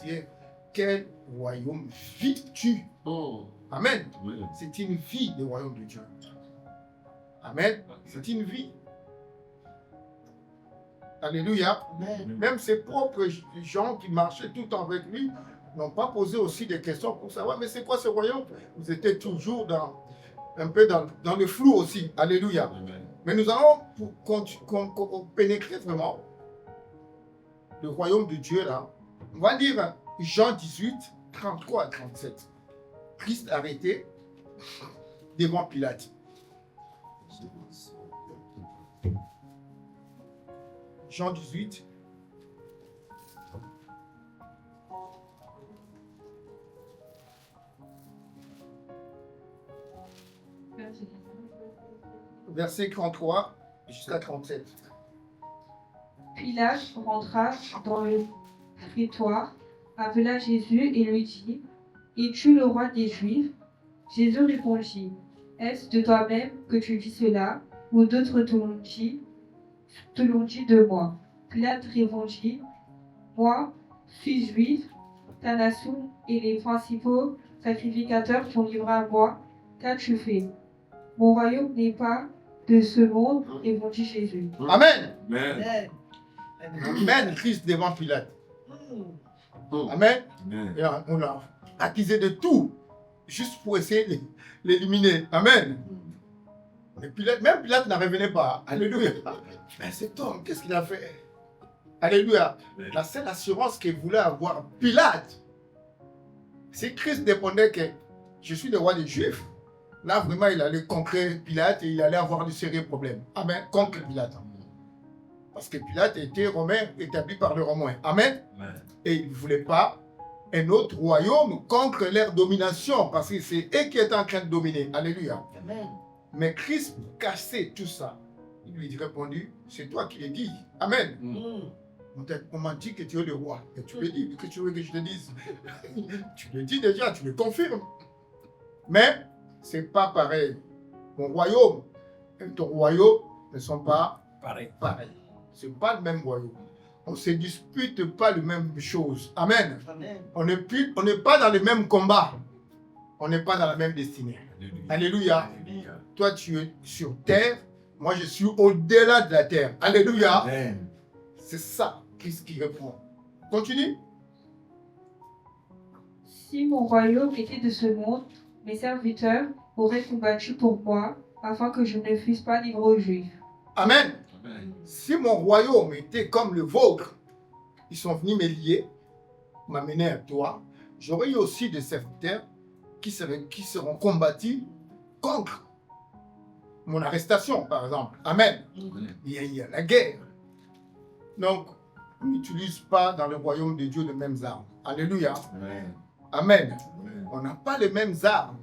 quel royaume vis-tu? Amen. Amen. C'est une vie, le royaume de Dieu. Amen. C'est une vie. Alléluia. Même ses propres gens qui marchaient tout le temps avec lui n'ont pas posé aussi des questions pour savoir, mais c'est quoi ce royaume? Vous étiez toujours un peu dans le flou aussi. Alléluia. Amen. Mais nous allons pour pénétrer vraiment le royaume de Dieu là. On va lire Jean 18, 33 à 37. Christ arrêté devant Pilate. Jean 18. Verset 33 jusqu'à 37. Pilate rentra dans le prétoire, appela Jésus et lui dit, es-tu le roi des Juifs? Jésus répondit, est-ce de toi-même que tu dis cela, ou d'autres te l'ont dit de moi? Pilate répondit, moi, suis juif, ta nation et les principaux sacrificateurs t'ont livré à moi, qu'as-tu fait? Mon royaume n'est pas de ce monde, répondit Jésus. Amen. Amen. Amen. Christ devant Pilate. Amen. Amen. Et on l'a accusé de tout, juste pour essayer de l'éliminer. Amen. Mais même Pilate n'en revenait pas. Alléluia. Mais cet homme, qu'est-ce qu'il a fait? Alléluia. Amen. La seule assurance qu'il voulait avoir, Pilate, si Christ répondait que je suis le roi des Juifs, là vraiment il allait conquérir Pilate et il allait avoir de sérieux problèmes. Amen. Contre Pilate. Parce que Pilate était romain, établi par le Romain. Amen. Amen. Et il ne voulait pas un autre royaume contre leur domination, parce que c'est eux qui étaient en train de dominer. Alléluia. Amen. Mais Christ cassait tout ça. Il lui a répondu, c'est toi qui l'as dit. Amen. On m'a dit que tu es le roi. Et tu le dis, que tu veux que je te dise? Tu le dis déjà, tu le confirmes. Mais ce n'est pas pareil. Mon royaume et ton royaume ne sont pas pareils. Ce n'est pas le même royaume. On ne se dispute pas les mêmes choses. Amen. Amen. On n'est pas dans le même combat. On n'est pas dans la même destinée. Alléluia. Alléluia. Toi, tu es sur terre. Moi, je suis au-delà de la terre. Alléluia. Amen. C'est ça Christ qui répond. Continue. Si mon royaume était de ce monde, mes serviteurs auraient combattu pour moi, afin que je ne fusse pas livré aux Juifs. Amen. Amen. Si mon royaume était comme le vôtre, ils sont venus me lier, m'amener à toi, j'aurais eu aussi des serviteurs qui seront combattus contre mon arrestation, par exemple. Amen. Amen. Il y a la guerre. Donc, on n'utilise pas dans le royaume de Dieu les mêmes armes. Alléluia. Amen. Amen. Amen. On n'a pas les mêmes armes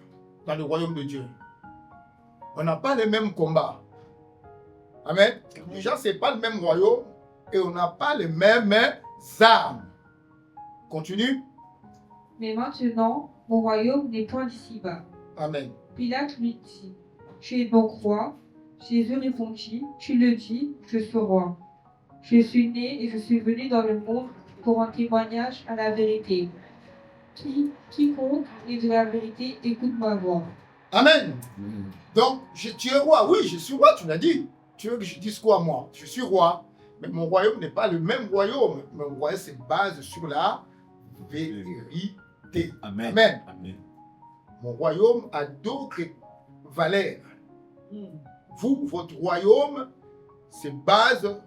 dans le royaume de Dieu. On n'a pas les mêmes combats. Amen. Déjà, ce n'est pas le même royaume et on n'a pas les mêmes armes. Continue. Mais maintenant, mon royaume n'est point d'ici-bas. Amen. Pilate lui dit, tu es donc roi. Jésus répondit, tu le dis, je suis roi. Je suis né et je suis venu dans le monde pour un témoignage à la vérité. Quiconque est de la vérité écoute ma voix. Amen. Amen. Donc, tu es roi. Oui, je suis roi, tu l'as dit. Tu veux que je dise quoi, moi? Je suis roi. Mais mon royaume n'est pas le même royaume. Mon royaume se base sur la vérité. Amen. Amen. Amen. Mon royaume a d'autres valeurs. Vous, votre royaume se base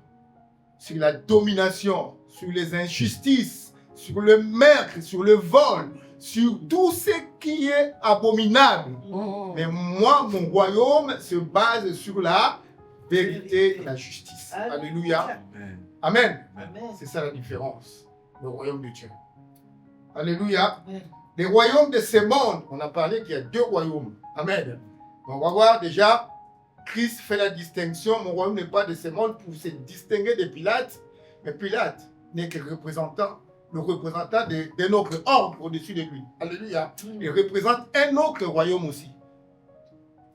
sur la domination, sur les injustices, sur le meurtre, sur le vol, sur tout ce qui est abominable. Mais moi, mon royaume se base sur la vérité et la justice. Alléluia. Amen. Amen. Amen. C'est ça la différence, le royaume de Dieu. Alléluia. Amen. Les royaumes de ce monde, on a parlé qu'il y a deux royaumes. Amen. On va voir déjà, Christ fait la distinction. Mon royaume n'est pas de ce monde pour se distinguer de Pilate. Mais Pilate n'est que le représentant de notre ordre au-dessus de lui. Alléluia. Il représente un autre royaume aussi,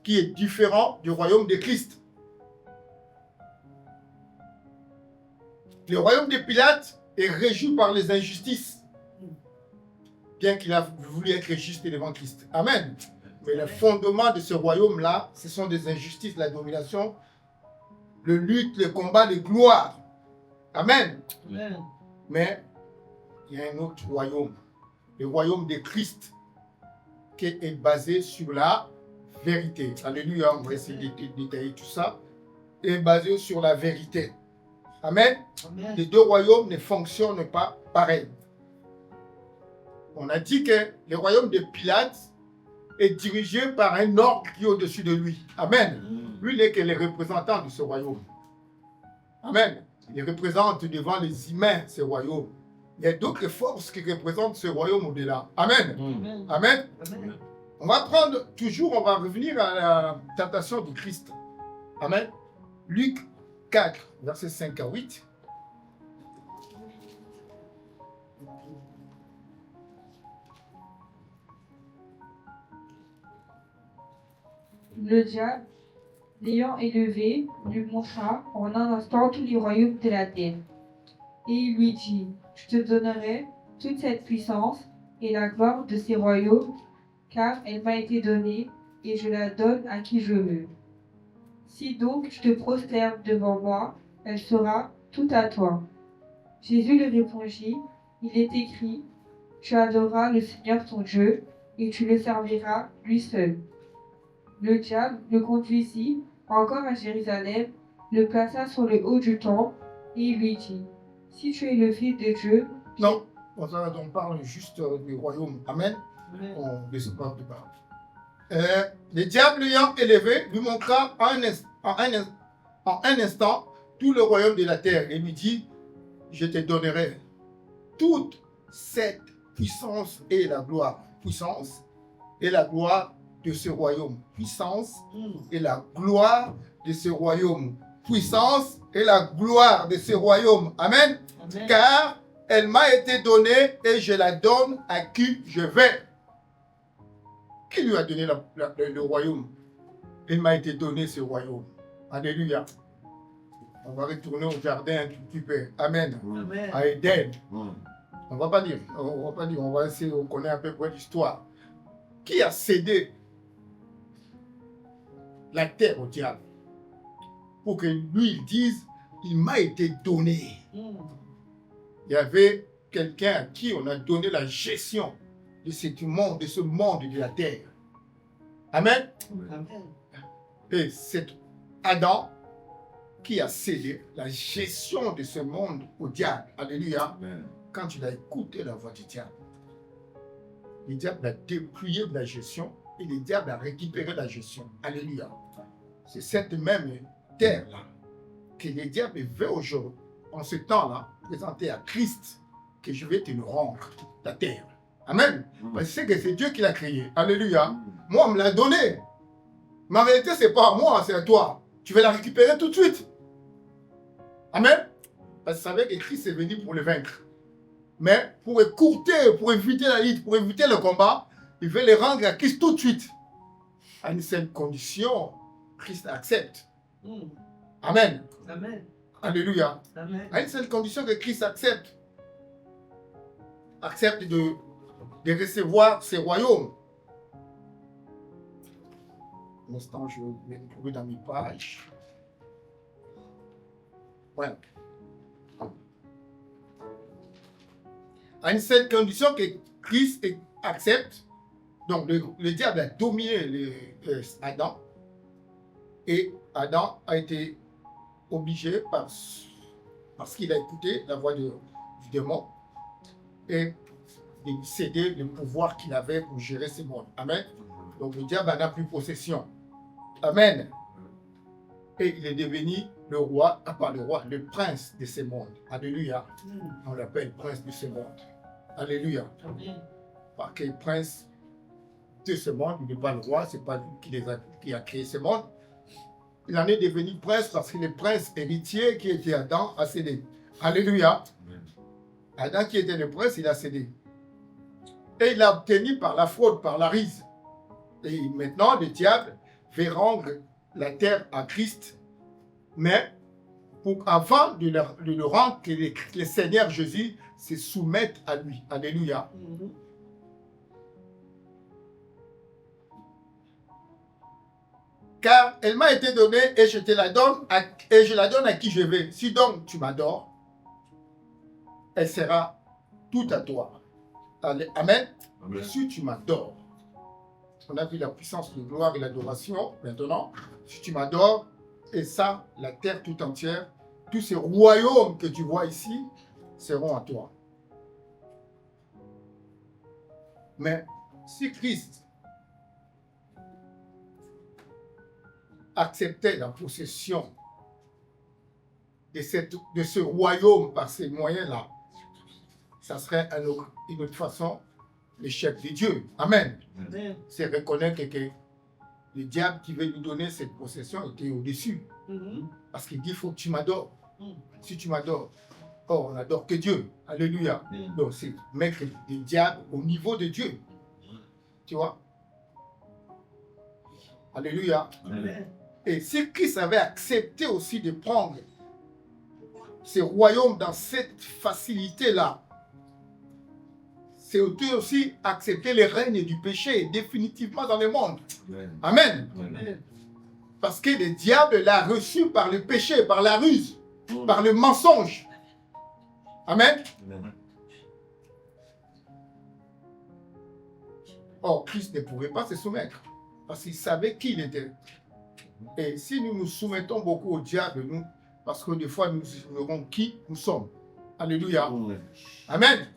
qui est différent du royaume de Christ. Le royaume de Pilate est régi par les injustices, bien qu'il a voulu être juste devant Christ. Amen. Mais le fondement de ce royaume-là, ce sont des injustices, la domination, le lutte, le combat, les gloires. Amen. Amen. Mais il y a un autre royaume, le royaume de Christ, qui est basé sur la vérité. Alléluia, on va essayer de détailler tout ça. Est basé sur la vérité. Amen. Amen. Les deux royaumes ne fonctionnent pas pareil. On a dit que le royaume de Pilate est dirigé par un ordre qui est au-dessus de lui. Amen. Lui n'est que le représentant de ce royaume. Amen. Il représente devant les humains ce royaume. Il y a d'autres forces qui représentent ce royaume au-delà. Amen. Amen. Amen. Amen. On va revenir à la tentation de Christ. Amen. Luc 4, versets 5 à 8. Le diable, l'ayant élevé, lui montra en un instant tous les royaumes de la terre. Et il lui dit, je te donnerai toute cette puissance et la gloire de ces royaumes, car elle m'a été donnée et je la donne à qui je veux. Si donc je te prosterne devant moi, elle sera toute à toi. Jésus lui répondit, il est écrit, tu adoreras le Seigneur ton Dieu et tu le serviras lui seul. Le diable le conduisit encore à Jérusalem, le plaça sur le haut du temple et il lui dit, si tu es le Fils de Dieu, Non, on parle juste du royaume. Amen. Amen. On ne sait pas de parler. Le diable l'ayant élevé lui montra en un instant tout le royaume de la terre et lui dit, je te donnerai toute cette puissance et la gloire. Puissance et la gloire de ce royaume. Puissance et la gloire de ce royaume. Puissance et la gloire de ce royaume. Amen. Amen. Car elle m'a été donnée et je la donne à qui je vais. Qui lui a donné le royaume? Il m'a été donné ce royaume. Alléluia. On va retourner au jardin un tout petit peu. Amen. Amen. À Éden. On va pas dire. On va essayer de connaître un peu près l'histoire. Qui a cédé la terre au diable pour que lui il dise, il m'a été donné. Il y avait quelqu'un à qui on a donné la gestion de ce monde de la terre. Amen. Amen. Et c'est Adam qui a cédé la gestion de ce monde au diable. Alléluia. Amen. Quand il a écouté la voix du diable, le diable a dépouillé de la gestion et le diable a récupéré la gestion. Alléluia. C'est cette même terre-là que le diable veut aujourd'hui, en ce temps-là, présenter à Christ que je vais te le rendre, la terre. Amen. Parce que c'est Dieu qui l'a créé. Alléluia. Moi, on me l'a donné. Mais en réalité, ce n'est pas à moi, c'est à toi. Tu vas la récupérer tout de suite. Amen. Parce que savait que Christ est venu pour le vaincre. Mais pour écourter, pour éviter la lutte, pour éviter le combat, il veut le rendre à Christ tout de suite. À une seule condition, Christ accepte. Amen. Amen. Alléluia. Amen. À une seule condition que Christ accepte. Accepte de recevoir ses royaumes. Un instant, je vais me trouver dans mes pages. Voilà. À une seule condition que Christ accepte. Donc, le diable a dominé Adam. Et Adam a été obligé, parce qu'il a écouté la voix du démon, et de céder le pouvoir qu'il avait pour gérer ce monde. Amen. Donc, le diable en a pris possession. Amen. Et il est devenu le roi, le prince de ce monde. Alléluia. On l'appelle prince de ce monde. Alléluia. Amen. Parce que le prince de ce monde, il n'est pas le roi, ce n'est pas lui qui a créé ce monde. Il en est devenu prince parce que le prince héritier qui était Adam a cédé. Alléluia. Adam qui était le prince, il a cédé. Et il l'a obtenu par la fraude, par la ruse. Et maintenant, le diable veut rendre la terre à Christ. Mais avant de le rendre, que le Seigneur Jésus se soumette à lui. Alléluia. Car elle m'a été donnée et je te la donne et je la donne à qui je veux. Si donc tu m'adores, elle sera toute à toi. Amen. Amen. Si tu m'adores, on a vu la puissance de gloire et l'adoration. Maintenant, si tu m'adores, et ça, la terre tout entière, tous ces royaumes que tu vois ici seront à toi. Mais si Christ acceptait la possession de ce royaume par ces moyens-là, ça serait une autre façon le chef de Dieu. Amen. Amen. C'est reconnaître que le diable qui veut lui donner cette possession était au-dessus. Parce qu'il dit, il faut que tu m'adores. Si tu m'adores, on n'adore que Dieu. Alléluia. Donc c'est mettre le diable au niveau de Dieu. Tu vois? Alléluia. Amen. Et si Christ avait accepté aussi de prendre ce royaume dans cette facilité-là, c'est aussi accepter le règne du péché définitivement dans le monde. Amen. Amen. Parce que le diable l'a reçu par le péché, par la ruse, par le mensonge. Amen. Or, Christ ne pouvait pas se soumettre parce qu'il savait qui il était. Et si nous nous soumettons beaucoup au diable, nous, parce que des fois nous ignorons qui nous sommes. Alléluia. Amen.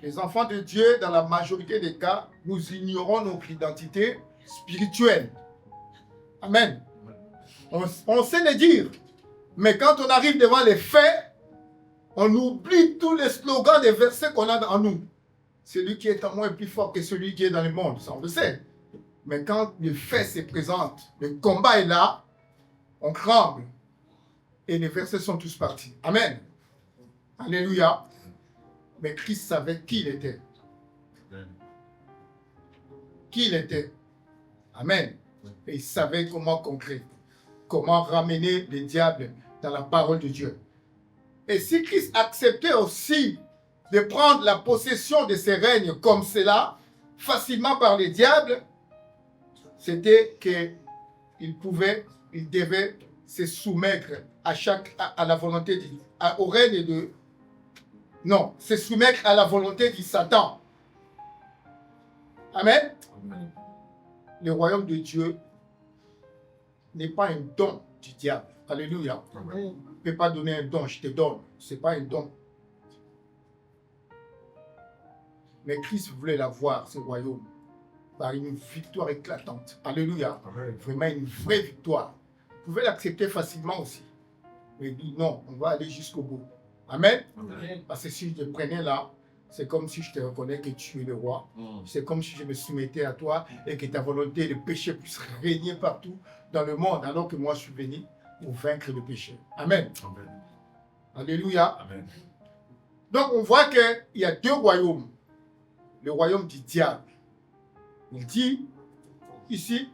Les enfants de Dieu, dans la majorité des cas, nous ignorons notre identité spirituelle. Amen. On sait le dire, mais quand on arrive devant les faits, on oublie tous les slogans des versets qu'on a en nous. Celui qui est en moi est plus fort que celui qui est dans le monde, ça on le sait. Mais quand le fait se présente, le combat est là, on tremble. Et les versets sont tous partis. Amen. Alléluia. Mais Christ savait qui il était. Qui il était. Amen. Et il savait comment conquérir. Comment ramener les diables dans la parole de Dieu. Et si Christ acceptait aussi de prendre la possession de ces règnes comme cela, facilement par les diables, c'était qu'il devait se soumettre à la volonté au règne de... Non, se soumettre à la volonté du Satan. Amen. Amen. Le royaume de Dieu n'est pas un don du diable. Alléluia. Amen. Je ne peux pas donner un don, je te donne. Ce n'est pas un don. Mais Christ voulait l'avoir, ce royaume, par une victoire éclatante. Alléluia. Amen. Vraiment une vraie victoire. Vous pouvez l'accepter facilement aussi. Mais il dit non, on va aller jusqu'au bout. Amen. Amen. Parce que si je te prenais là, c'est comme si je te reconnais que tu es le roi. C'est comme si je me soumettais à toi et que ta volonté de péché puisse régner partout dans le monde, alors que moi je suis venu pour vaincre le péché. Amen. Amen. Alléluia. Amen. Donc on voit qu'il y a deux royaumes. Le royaume du diable. Il dit ici,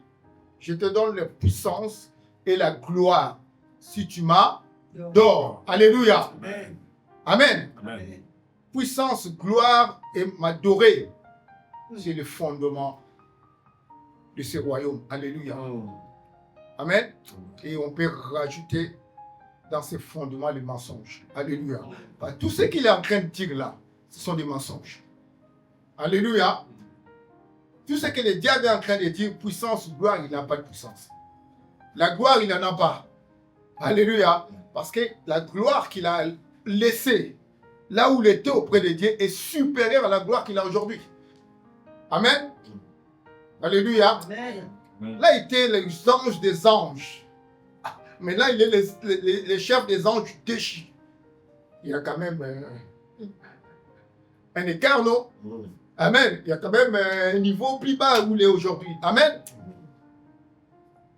je te donne la puissance et la gloire si tu m'adores. Alléluia. Amen. Amen. Amen. Puissance, gloire et m'adorer. C'est le fondement de ce royaume. Alléluia. Amen. Et on peut rajouter dans ces fondements les mensonges. Alléluia. Tout ce qu'il est en train de dire là, ce sont des mensonges. Alléluia. Tout ce que le diable est en train de dire, puissance, gloire, il n'a pas de puissance. La gloire, il n'en a pas. Alléluia. Parce que la gloire qu'il a laissée, là où il était auprès de Dieu, est supérieure à la gloire qu'il a aujourd'hui. Amen. Alléluia. Amen. Là, il était les anges des anges. Mais là, il est les chefs des anges déchus. Il y a quand même un écart, non? Amen. Il y a quand même un niveau plus bas où il est aujourd'hui. Amen.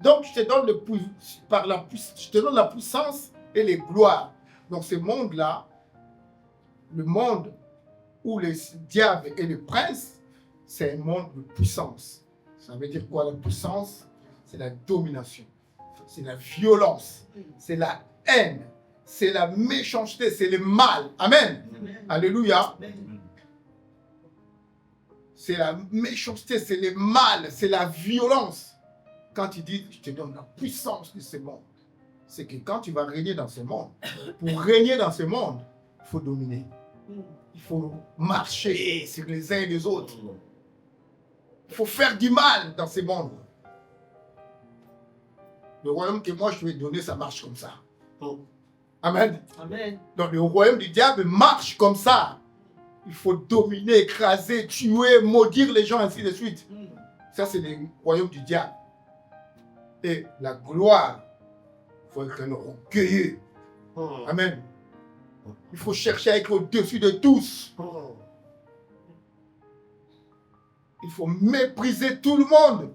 Donc, je te donne je te donne la puissance et les gloires. Donc, ce monde-là, le monde où les diables et les princes, c'est un monde de puissance. Ça veut dire quoi la puissance? C'est la domination, c'est la violence, c'est la haine, c'est la méchanceté, c'est le mal. Amen. Alléluia. C'est la méchanceté, c'est le mal, c'est la violence. Quand il dit, je te donne la puissance de ce monde, c'est que quand tu vas régner dans ce monde, pour régner dans ce monde, il faut dominer. Il faut marcher sur les uns et les autres. Il faut faire du mal dans ce monde. Le royaume que moi je vais donner, ça marche comme ça. Amen. Amen. Donc le royaume du diable marche comme ça. Il faut dominer, écraser, tuer, maudire les gens, ainsi de suite. Ça, c'est le royaume du diable. Et la gloire, il faut être un orgueilleux. Amen. Il faut chercher à être au-dessus de tous. Il faut mépriser tout le monde.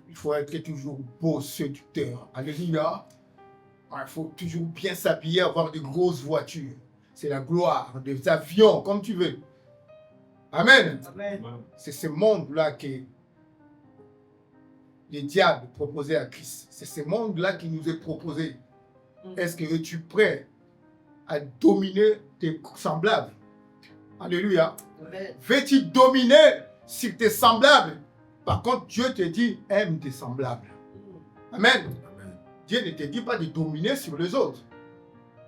Il faut être toujours beau, séducteur. Alléluia. Il faut toujours bien s'habiller, avoir de grosses voitures. C'est la gloire, des avions, comme tu veux. Amen. Amen. C'est ce monde-là que les diables proposaient à Christ. C'est ce monde-là qui nous est proposé. Est-ce que tu es prêt à dominer tes semblables? Alléluia. Amen. Veux-tu dominer sur tes semblables? Par contre, Dieu te dit, aime tes semblables. Amen. Dieu ne te dit pas de dominer sur les autres.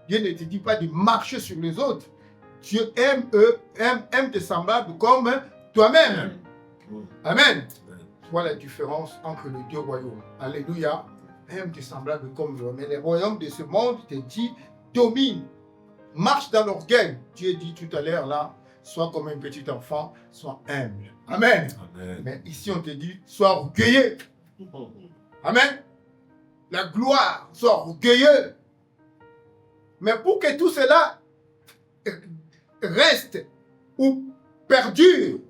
Dieu ne te dit pas de marcher sur les autres. Dieu aime tes semblables comme toi-même. Amen. Tu vois la différence entre les deux royaumes. Alléluia. Aime tes semblables comme toi. Mais les royaumes de ce monde te dit, domine. Marche dans l'orgueil. Dieu dit tout à l'heure là, sois comme un petit enfant, sois humble. Amen. Amen. Mais ici on te dit, sois orgueilleux. Amen. La gloire, sois orgueilleux. Mais pour que tout cela reste ou perdure,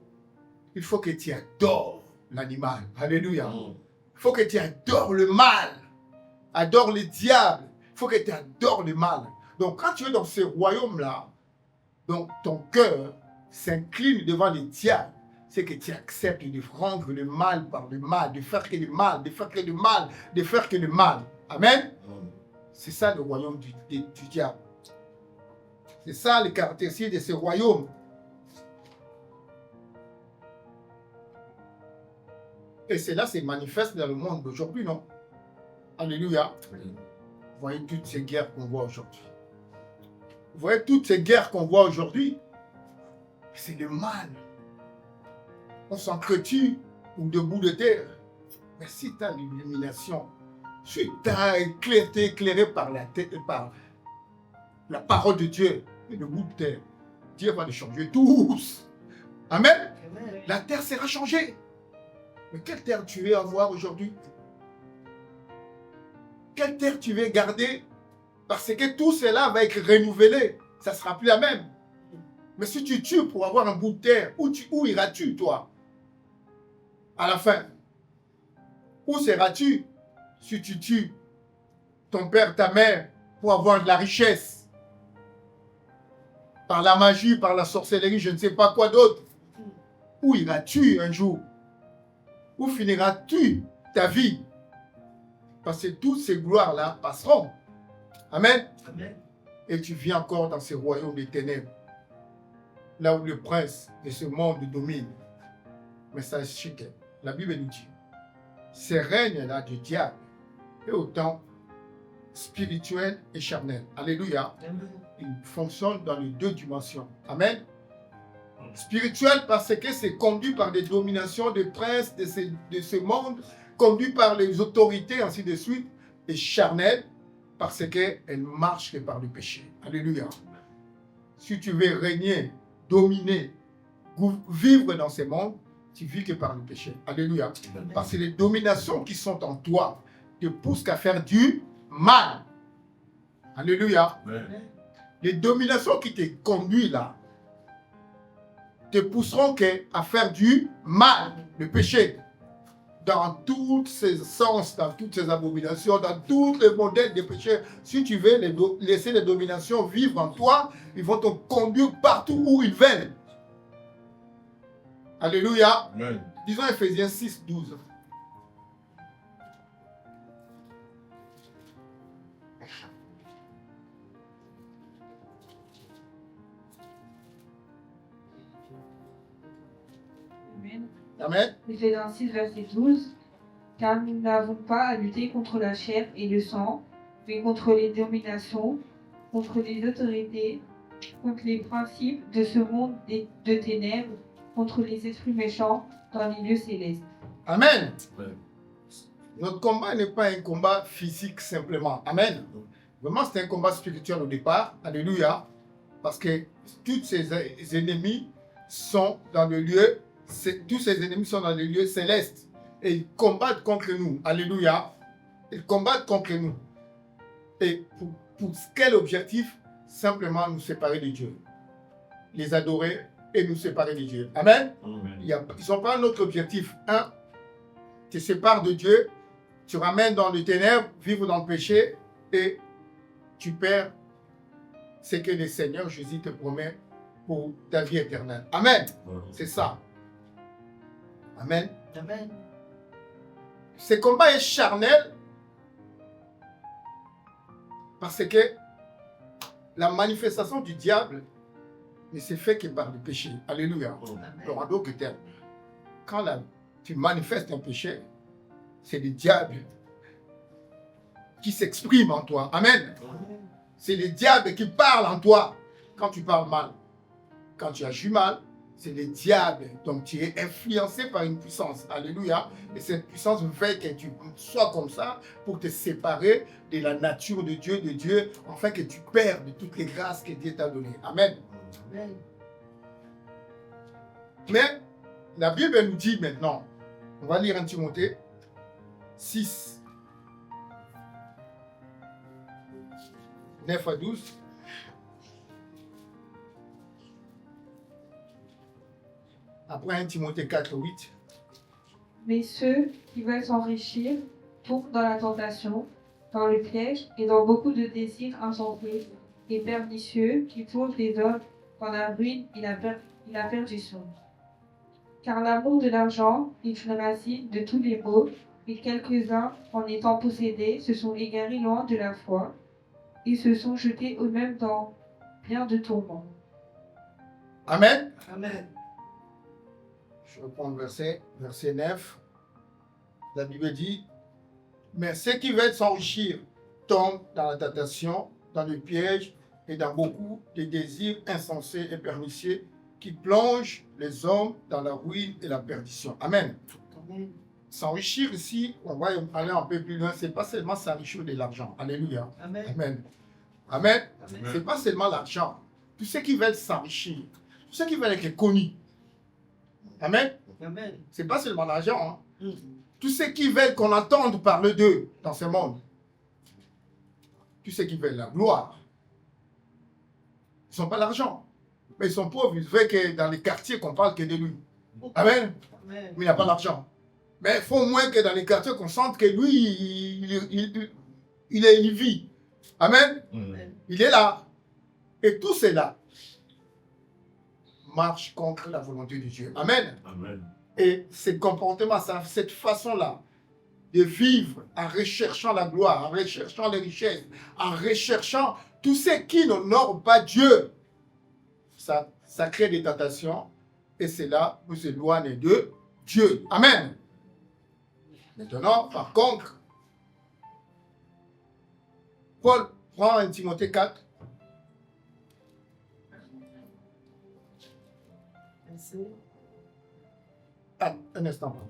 il faut que tu adores l'animal. Alléluia. Il Il faut que tu adores le mal. Adore le diable. Il faut que tu adores le mal. Donc, quand tu es dans ce royaume-là, donc ton cœur s'incline devant le diable. C'est que tu acceptes de rendre le mal par le mal, de faire que le mal, de faire que le mal, de faire que le mal. Amen. C'est ça le royaume du diable. C'est ça les caractéristiques de ce royaume. Et cela se manifeste dans le monde d'aujourd'hui, non? Alléluia. Vous voyez toutes ces guerres qu'on voit aujourd'hui. Vous voyez toutes ces guerres qu'on voit aujourd'hui. C'est le mal. On s'entretue ou debout de terre. Mais si tu as l'illumination, si tu as été éclairé par la parole de Dieu, et le bout de terre, Dieu va les changer tous. Amen. Amen. La terre sera changée. Mais quelle terre tu veux avoir aujourd'hui? Quelle terre tu veux garder? Parce que tout cela va être renouvelé. Ça ne sera plus la même. Mais si tu tues pour avoir un bout de terre, où iras-tu, toi? À la fin, où seras-tu si tu tues ton père, ta mère, pour avoir de la richesse? Par la magie, par la sorcellerie, je ne sais pas quoi d'autre. Où iras-tu un jour? Où finiras-tu ta vie? Parce que toutes ces gloires-là passeront. Amen. Amen. Et tu vis encore dans ce royaume des ténèbres, là où le prince de ce monde domine. Mais sachez que la Bible nous dit, ce règne-là du diable est autant spirituel et charnel. Alléluia. Amen. Il fonctionne dans les deux dimensions. Amen. Spirituel parce que c'est conduit par des dominations de princes de ce monde, conduit par les autorités, ainsi de suite, et charnel parce qu'elle ne marche que par le péché. Alléluia. Si tu veux régner, dominer, vivre dans ce monde, tu vis que par le péché. Alléluia. Amen. Parce que les dominations qui sont en toi te poussent qu'à faire du mal. Alléluia. Amen. Les dominations qui te conduisent là te pousseront à faire du mal, le péché. Dans tous ces sens, dans toutes ces abominations, dans tous les modèles de péché, si tu veux laisser les dominations vivre en toi, ils vont te conduire partout où ils veulent. Alléluia. Amen. Disons Ephésiens 6, 12. Amen. Amen. Ephésiens 6, verset 12. Car nous n'avons pas à lutter contre la chair et le sang, mais contre les dominations, contre les autorités, contre les principes de ce monde de ténèbres, contre les esprits méchants dans les lieux célestes. Amen. Amen. Notre combat n'est pas un combat physique simplement. Amen. Vraiment, c'est un combat spirituel au départ. Alléluia. Parce que tous ces ennemis sont dans le lieu, tous ces ennemis sont dans le lieu céleste. Et ils combattent contre nous. Alléluia. Ils combattent contre nous. Et pour quel objectif? Simplement nous séparer de Dieu. Les adorer et nous séparer de Dieu. Amen. Amen. Ils n'ont pas un autre objectif. Un, tu te sépares de Dieu, tu ramènes dans les ténèbres, vivre dans le péché et tu perds ce que le Seigneur Jésus te promet pour ta vie éternelle. Amen. Amen. C'est ça. Amen. Amen. Ce combat est charnel parce que la manifestation du diable ne se fait que par le péché. Alléluia. Alors, en d'autres termes, quand tu manifestes un péché, c'est le diable qui s'exprime en toi. Amen. C'est le diable qui parle en toi quand tu parles mal. Quand tu agis mal, c'est le diable. Donc tu es influencé par une puissance. Alléluia. Et cette puissance veut que tu sois comme ça pour te séparer de la nature de Dieu, afin que tu perdes toutes les grâces que Dieu t'a données. Amen. Amen. Mais la Bible nous dit maintenant, on va lire 1 Timothée 6, 9 à 12. Après 1 Timothée 4, 8. Mais ceux qui veulent s'enrichir tombent dans la tentation, dans le piège et dans beaucoup de désirs insensés et pernicieux qui plongent les hommes dans la ruine et la perdition. Car l'amour de l'argent est une racine de tous les maux, et quelques-uns, en étant possédés, se sont égarés loin de la foi et se sont jetés eux-mêmes dans bien de tourments. Amen. Amen. Je reprends le verset 9. La Bible dit, mais ceux qui veulent s'enrichir tombent dans la tentation, dans le piège et dans beaucoup de désirs insensés et pernicieux qui plongent les hommes dans la ruine et la perdition. Amen. Amen. S'enrichir ici, on va aller un peu plus loin, c'est pas seulement s'enrichir de l'argent. Alléluia. Amen. Amen. Amen. Amen. C'est pas seulement l'argent. Tous ceux qui veulent s'enrichir, tous ceux qui veulent être connus. Amen. Amen. C'est pas seulement l'argent. Hein. Mm. Tous ceux qui veulent qu'on entende parler d'eux dans ce monde. Tous ceux qui veulent la gloire. Ils ne sont pas l'argent. Mais ils sont pauvres. Ils veulent que dans les quartiers qu'on parle que de lui. Amen. Amen. Mais il n'a pas l'argent. Mais il faut au moins que dans les quartiers qu'on sente que lui, il vit. Amen. Amen. Il est là. Et tout cela marche contre la volonté de Dieu. Amen. Amen. Et ce comportement, cette façon-là de vivre en recherchant la gloire, en recherchant les richesses, en recherchant tout ce qui n'honore pas Dieu, ça crée des tentations et cela nous éloigne de Dieu. Amen. Maintenant, par contre, Paul prend 1 Timothée 4. Merci. Ah, un instant. Pardon.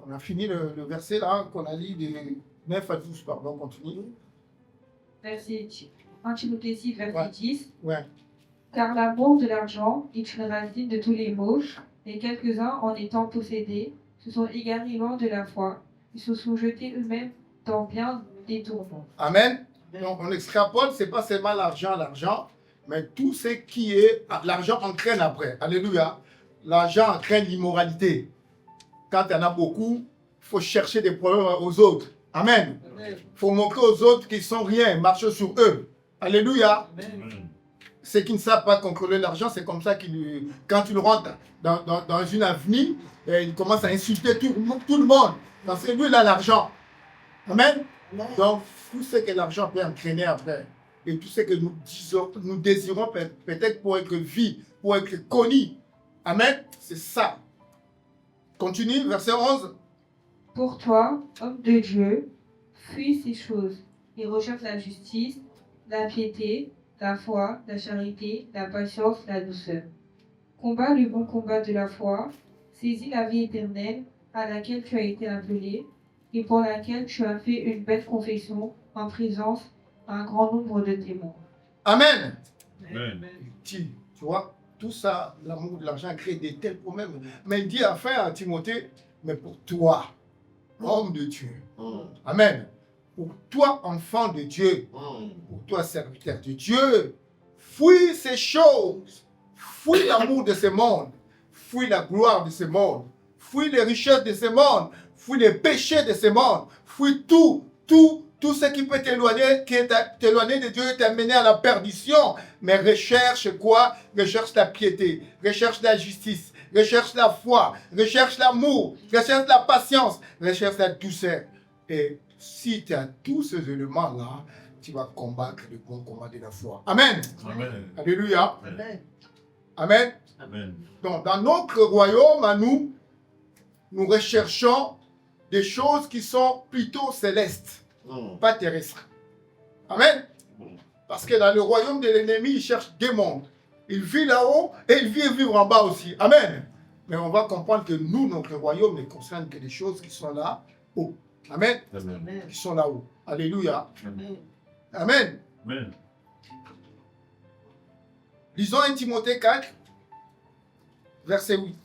On a fini le verset là qu'on a lu de 9 à 12, pardon, continue. Verset 1 Timothée 6, verset Ouais. 10. Ouais. Car l'amour de l'argent est une racine de tous les maux, et quelques-uns, en étant possédés, se sont égarés loin de la foi, ils se sont jetés eux-mêmes dans bien des tourments. Amen. Donc, on extrapole, c'est pas seulement l'argent, mais tout ce qui est. L'argent entraîne après. Alléluia. L'argent entraîne l'immoralité. Quand il y en a beaucoup, il faut chercher des problèmes aux autres. Amen. Amen. Il faut montrer aux autres qu'ils sont rien, marcher sur eux. Alléluia. Amen. Ceux qui ne savent pas contrôler l'argent, c'est comme ça qu'il, quand il rentre dans une avenue, il commence à insulter tout le monde. Parce que lui, il a l'argent. Amen. Amen. Donc, tout ce que l'argent peut entraîner après, et tout ce que nous désirons peut-être pour être vu, pour être connu. Amen. C'est ça. Continue, verset 11. Pour toi, homme de Dieu, fuis ces choses et recherche la justice, la piété, la foi, la charité, la patience, la douceur. Combat le bon combat de la foi, saisis la vie éternelle à laquelle tu as été appelé et pour laquelle tu as fait une belle confession en présence d'un grand nombre de témoins. Amen. Amen. Tu vois, tout ça, l'amour de l'argent crée des tels problèmes. Mais il dit enfin à Timothée, mais pour toi, homme de Dieu. Amen. Pour toi, enfant de Dieu, pour toi, serviteur de Dieu, fuis ces choses. Fuis l'amour de ce monde. Fuis la gloire de ce monde. Fuis les richesses de ce monde. Fuis les péchés de ce monde. Fuis tout ce qui peut t'éloigner de Dieu et t'amener à la perdition. Mais recherche quoi? Recherche la piété, recherche la justice, recherche la foi, recherche l'amour, recherche la patience, recherche la douceur. Et si tu as tous ces éléments-là, tu vas combattre le bon combat de la foi. Amen. Amen. Alléluia. Amen. Amen. Amen. Donc, dans notre royaume, à nous recherchons des choses qui sont plutôt célestes, pas terrestres. Amen. Parce que dans le royaume de l'ennemi, il cherche des mondes. Il vit là-haut et il vit vivre en bas aussi. Amen. Mais on va comprendre que nous, notre royaume ne concerne que des choses qui sont là-haut. Amen. Amen. Amen. Qui sont là-haut. Alléluia. Amen. Amen. Amen. Lisons 1 Timothée 4, verset 8.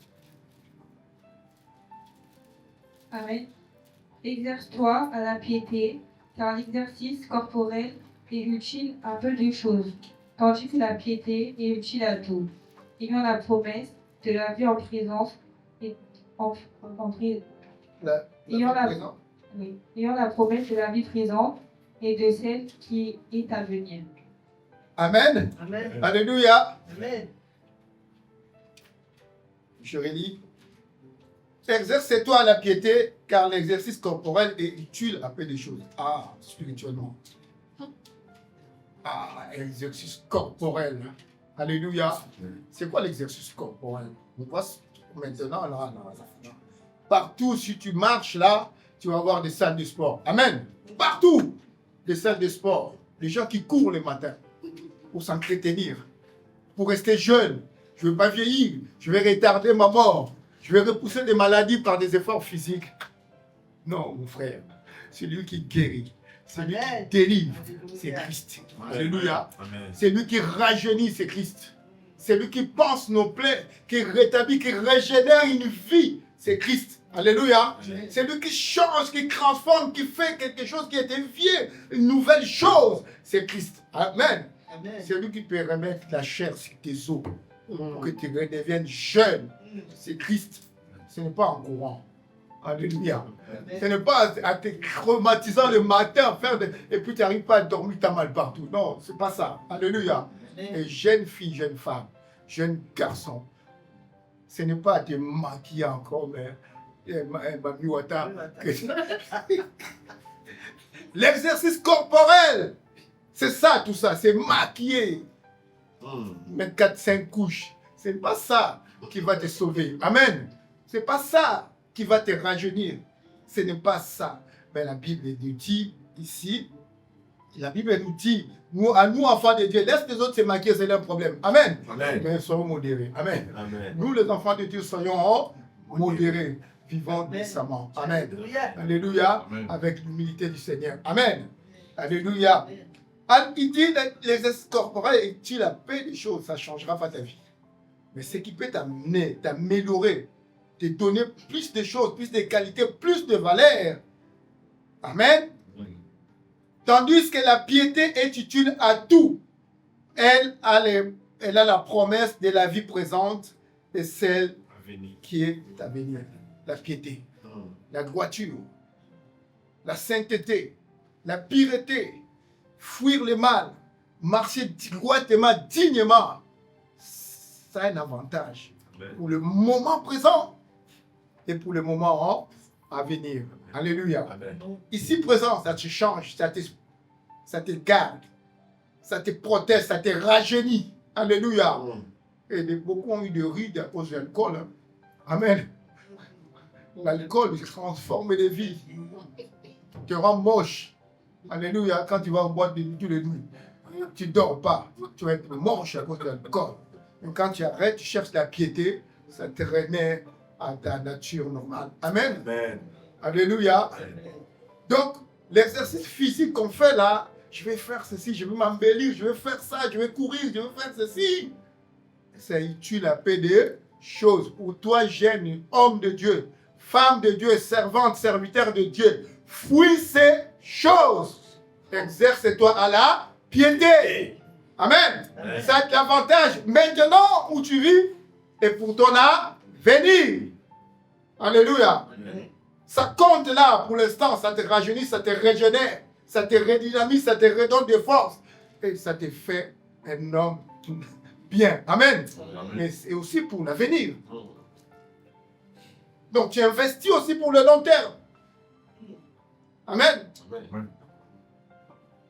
Amen. Exerce-toi à la piété, car l'exercice corporel est utile à peu de choses, tandis que la piété est utile à tout, ayant la promesse de la vie en présence et La ayant la- présence. oui, ayant la promesse de la vie présente et de celle qui est à venir. Amen. Amen. Alléluia. Amen. Je relis. Exerce-toi à la piété, car l'exercice corporel est utile à peu de choses. Ah, spirituellement. Ah, exercice corporel. Alléluia. C'est quoi l'exercice corporel? On voit maintenant, là. Partout, si tu marches là, tu vas avoir des salles de sport. Amen. Partout, des salles de sport. Les gens qui courent le matin pour s'entretenir, pour rester jeune. Je ne veux pas vieillir. Je vais retarder ma mort. Je vais repousser des maladies par des efforts physiques. Non, mon frère. C'est lui qui guérit. C'est lui Amen. qui délivre. Alléluia. C'est Christ. Alléluia. Amen. C'est lui qui rajeunit, c'est Christ. C'est lui qui pense nos plaies, qui rétablit, qui régénère une vie. C'est Christ. Alléluia. C'est lui qui change, qui transforme, qui fait quelque chose qui était vieux, une nouvelle chose. C'est Christ. Amen. Amen. C'est lui qui peut remettre la chair sur tes os pour que tu redeviennes jeune. C'est Christ. Ce n'est pas en courant. Alléluia. Ce n'est pas à te traumatisant le matin et puis tu n'arrives pas à dormir, tu as mal partout. Non, c'est pas ça. Alléluia. Et jeune fille, jeune femme, jeune garçon, ce n'est pas à te maquiller encore, mais Mami Wata. L'exercice corporel, c'est ça tout ça, c'est maquiller. Mettre 4-5 couches. Ce n'est pas ça qui va te sauver. Amen. Ce n'est pas ça qui va te rajeunir. Ce n'est pas ça. Mais la Bible nous dit ici, la Bible nous dit, à nous enfants de Dieu, laisse les autres se maquiller, c'est leur problème. Amen. Amen. Mais soyons modérés. Amen. Amen. Nous les enfants de Dieu, soyons modérés, vivons Amen. décemment. Amen. Alléluia. Alléluia. Amen. Avec l'humilité du Seigneur. Amen. Alléluia. Il dit l'exercice corporel est utile à peu de choses, ça ne changera pas ta vie. Mais ce qui peut t'amener, t'améliorer, te donner plus de choses, plus de qualités, plus de valeur. Amen. Tandis que la piété est utile à tout. Elle a la promesse de la vie présente et celle qui est à venir. La piété, la droiture, la sainteté, la pureté, fuir le mal, marcher droitement, dignement. Ça a un avantage pour le moment présent et pour le moment à venir. Alléluia. Amen. Ici présent, ça te change, ça te garde, ça te protège, ça te rajeunit. Alléluia. Et beaucoup ont eu de rides à cause de l'alcool. Hein. Amen. L'alcool transforme les vies. Te rend moche. Alléluia. Quand tu vas en boîte de nuit tous les nuits, tu ne dors pas. Tu vas être moche à cause de l'alcool. Et quand tu arrêtes, tu cherches la piété, ça te remet à ta nature normale. Amen. Amen. Alléluia. Donc, l'exercice physique qu'on fait là, je vais faire ceci, je vais m'embellir, je vais faire ça, je vais courir, je vais faire ceci. C'est utile à peu de choses. Pour toi, jeune homme de Dieu, femme de Dieu, servante, serviteur de Dieu, fuis ces choses. Exerce-toi à la piété. Amen. Amen. Ça a l'avantage maintenant où tu vis et pour ton avenir. Alléluia. Amen. Ça compte là pour l'instant, ça te rajeunit, ça te régénère, ça te redynamise, ça te redonne des forces et ça te fait un homme bien. Amen. Amen. Mais c'est aussi pour l'avenir. Donc tu investis aussi pour le long terme. Amen. Amen.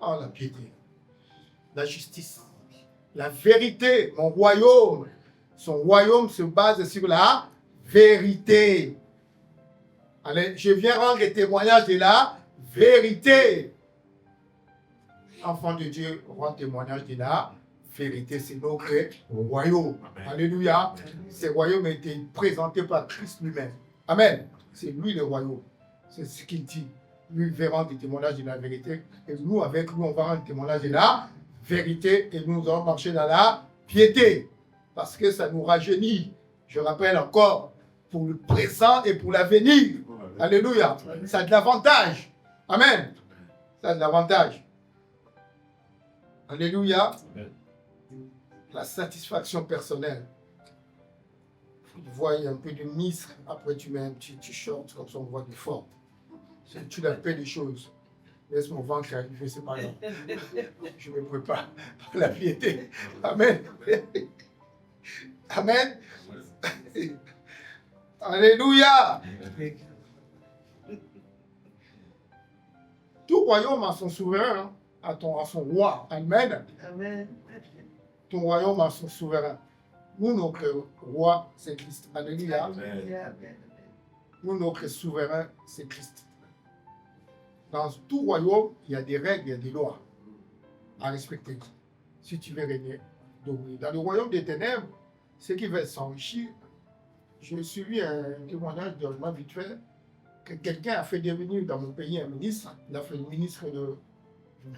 Oh, la piété, la justice, la vérité, mon royaume. Son royaume se base sur la vérité. Allez, je viens rendre témoignage de la vérité. Enfant de Dieu, rend témoignage de la vérité. C'est notre royaume. Amen. Alléluia. Ce royaume a été présenté par Christ lui-même. Amen. C'est lui le royaume. C'est ce qu'il dit. Lui va rendre témoignage de la vérité. Et nous, avec lui, on va rendre témoignage de la vérité. Et nous allons marcher dans la piété. Parce que ça nous rajeunit. Je rappelle encore, pour le présent et pour l'avenir. Alléluia. Ça a de l'avantage. Amen. Ça a de l'avantage. Alléluia. Amen. la satisfaction personnelle. Tu vois, il y a un peu de ministre, après tu mets un petit t-shirt, comme ça on voit des formes. Tu la paix des choses. Laisse mon ventre arriver, c'est pas grave. Je me prépare par la piété. Amen. Amen. Alléluia. Tout royaume a son souverain, a son roi. Amen. Amen. Ton royaume a son souverain. Nous, notre roi, c'est Christ. Alléluia. Amen. Nous, notre souverain, c'est Christ. Dans tout royaume, il y a des règles, il y a des lois à respecter. Si tu veux régner, dominer. Dans le royaume des ténèbres, ceux qui veulent s'enrichir, j'ai suivi un témoignage de ma vite fait que quelqu'un a fait devenir dans mon pays un ministre. Il a fait le ministre d'une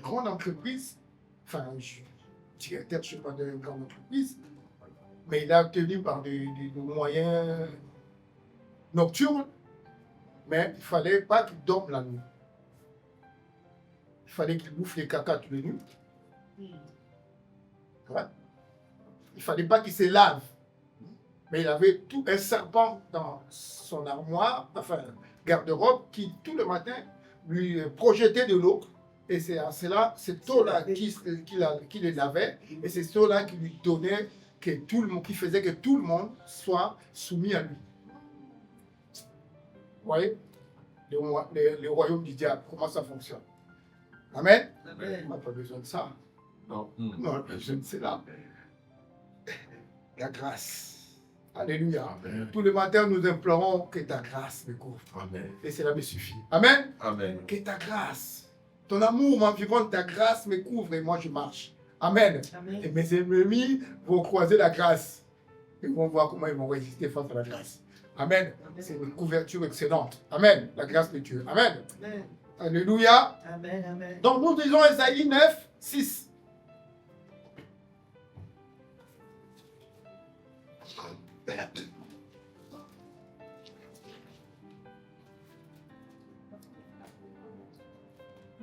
grande entreprise, enfin, directeur, je ne sais pas, d'une grande entreprise, mais il a obtenu par des moyens nocturnes, mais il ne fallait pas qu'il dorme la nuit. Il fallait qu'il bouffe les caca tous les nuits. Ouais. Il ne fallait pas qu'il se lave. Mais il avait tout un serpent dans son armoire, enfin, garde-robe, qui tout le matin lui projetait de l'eau. Et c'est à cela, cette eau-là qui les lavait, et c'est cette eau-là qui lui donnait, qui faisait que tout le monde soit soumis à lui. Vous voyez le royaume du diable, comment ça fonctionne. Amen. Amen. On n'a pas besoin de ça. Non. Non, on n'a pas besoin de cela. La grâce. Alléluia. Amen. Tous les matins, nous implorons que ta grâce me couvre. Amen. Et cela me suffit. Amen. Amen. Que ta grâce, ton amour m'environne, ta grâce me couvre et moi je marche. Amen. Amen. Et mes ennemis vont croiser la grâce. Ils vont voir comment ils vont résister face à la grâce. Amen. C'est une couverture excellente. Amen. La grâce de Dieu. Amen. Amen. Alléluia. Amen. Amen. Donc nous disons Ésaïe 9, 6.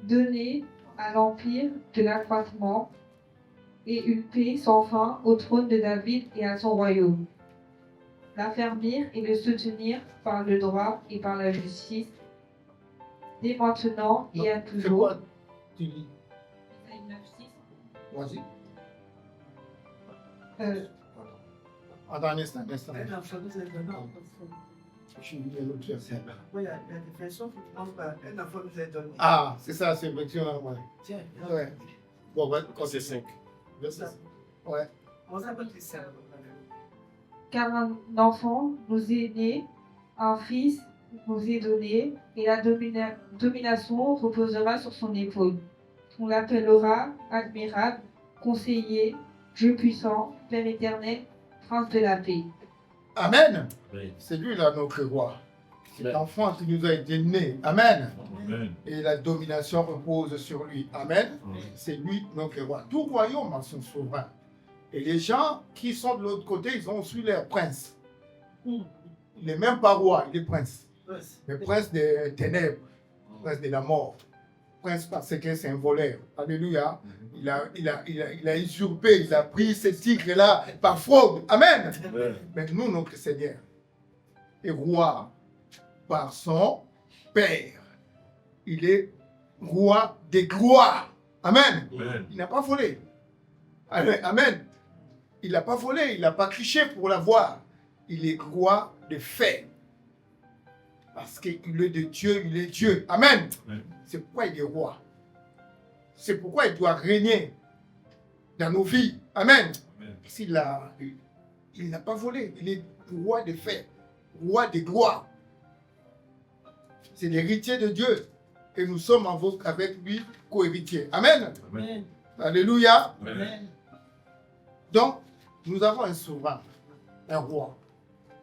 Donner à l'empire de l'accroissement et une paix sans fin au trône de David et à son royaume. L'affermir et le soutenir par le droit et par la justice, dès maintenant et à C'est toujours. quoi tu dis? Ésaïe 9, 6. Vas-y. Euh, Attends un instant, un instant. Un enfant nous est donné. Je suis venu à l'autre verset. Oui, il y a des versions qui demandent pas. Un enfant nous est donné. Ah, c'est ça, c'est version ouais. Tiens, Ouais. Bon, ouais, quand C'est 5. verset. Ouais. on s'appelle Christian. Car un enfant nous est né, un fils nous est donné, et la domination reposera sur son épaule. On l'appellera admirable, conseiller, Dieu puissant, Père éternel, Prince de la paix. Amen. Oui. C'est lui là notre roi. C'est Amen. l'enfant qui nous a été né. Amen. Amen. Et la domination repose sur lui. Amen. Amen. C'est lui notre roi. Tout royaume a son souverain. Et les gens qui sont de l'autre côté, ils ont aussi leur prince. Il n'est même pas roi, il est prince. Le prince des ténèbres, prince de la mort. Prince parce que c'est un voleur. Alléluia. Il a usurpé, il a pris ce tigre-là par fraude. Amen. Amen. Mais nous, notre Seigneur est roi par son Père. Il est roi des gloires. Amen. Amen. Il n'a pas volé. Amen. Il n'a pas volé, il n'a pas triché pour l'avoir. Il est roi de fait. Parce qu'il est de Dieu, il est Dieu. Amen. Amen. C'est pourquoi il est roi. C'est pourquoi il doit régner dans nos vies. Amen. Amen. Parce qu'il n'a pas volé. Il est roi de fait, roi de gloire. C'est l'héritier de Dieu. Et nous sommes avec lui co-héritiers. Amen. Amen. Alléluia. Amen. Donc, nous avons un souverain, un roi,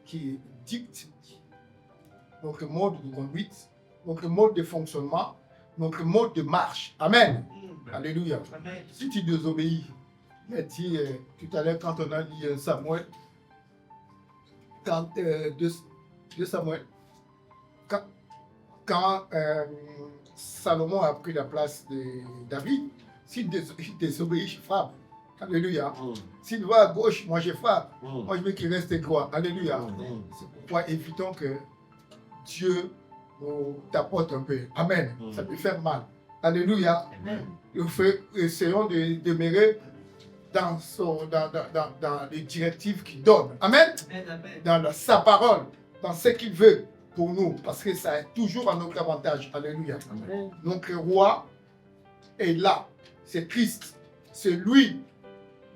qui dicte notre mode de conduite, notre mode de fonctionnement, notre mode de marche. Amen. Alléluia. Amen. Si tu désobéis, il a dit tout à l'heure quand on a lu Samuel, de Samuel, quand Salomon a pris la place de David, s'il désobéit, je frappe. Alléluia. S'il va à gauche, moi je frappe. Moi je veux qu'il reste droit. Alléluia. C'est pourquoi évitons que Dieu nous tapote un peu. Amen. Ça peut faire mal. Alléluia. Essayons de demeurer dans les directives qu'il donne. Amen. Dans sa parole, dans ce qu'il veut pour nous. Parce que ça est toujours à notre avantage. Alléluia. Notre roi est là. C'est Christ. C'est lui,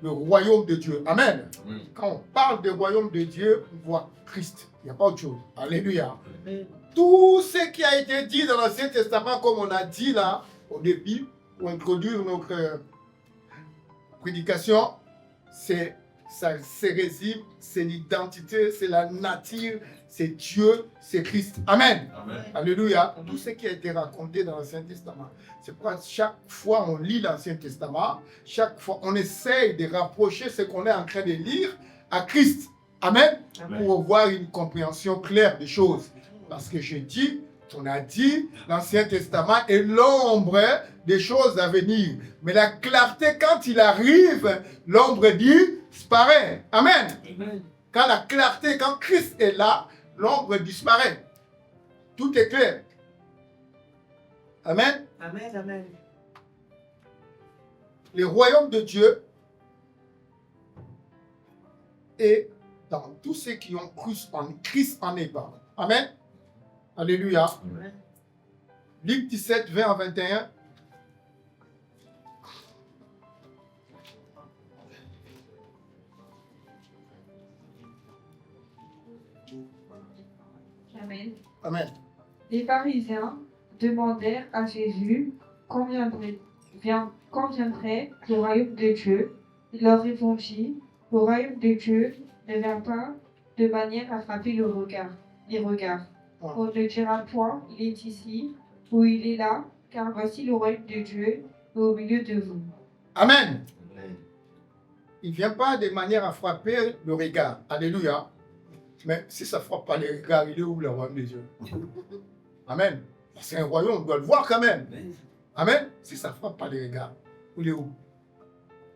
le royaume de Dieu. Amen. Quand on parle du royaume de Dieu, on voit Christ. Il n'y a pas autre chose. Alléluia. Tout ce qui a été dit dans l'Ancien Testament, comme on a dit là, au début, pour introduire notre prédication, ça se résume, c'est l'identité, c'est la nature, c'est Dieu, c'est Christ. Amen. Alléluia. Tout ce qui a été raconté dans l'Ancien Testament. C'est pourquoi chaque fois on lit l'Ancien Testament, chaque fois on essaye de rapprocher ce qu'on est en train de lire à Christ. Amen. Pour avoir une compréhension claire des choses. Parce que je dis, on a dit, l'Ancien Testament est l'ombre des choses à venir. Mais la clarté, quand il arrive, l'ombre disparaît. Amen. Quand la clarté, quand Christ est là, l'ombre disparaît. Tout est clair. Amen. Amen. Le royaume de Dieu est dans tous ceux qui ont cru en Christ en épargne. Amen. Alléluia. Luc 17, 20 à 21. Amen. Amen. Les pharisiens demandèrent à Jésus quand viendrait le royaume de Dieu. Il leur répondit, le royaume de Dieu ne vient pas de manière à frapper les regards. On ne dira point, il est ici ou il est là, car voici le royaume de Dieu est au milieu de vous. Amen. Il ne vient pas de manière à frapper le regard. Alléluia. Mais si ça ne frappe pas les regards, il est où le royaume de Dieu? Amen. C'est un royaume, on doit le voir quand même. Amen. Si ça ne frappe pas les regards, il est où?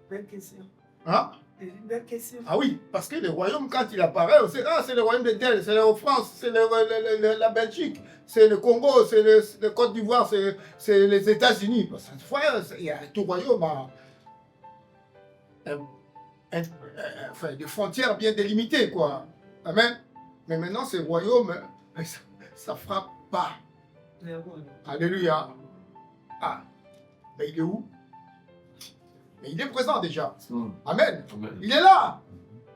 Belle question. Hein? C'est une belle question. Ah oui, parce que le royaume, quand il apparaît, on sait, c'est le royaume de tel, c'est la France, c'est la Belgique, c'est le Congo, c'est le Côte d'Ivoire, c'est les États-Unis. Parce que fois, il y a tout royaume enfin, des frontières bien délimitées, quoi. Amen. Mais maintenant, ce royaume, ça ne frappe pas. Alléluia. Ah, mais il est où? Mais il est présent déjà. Amen. Il est là.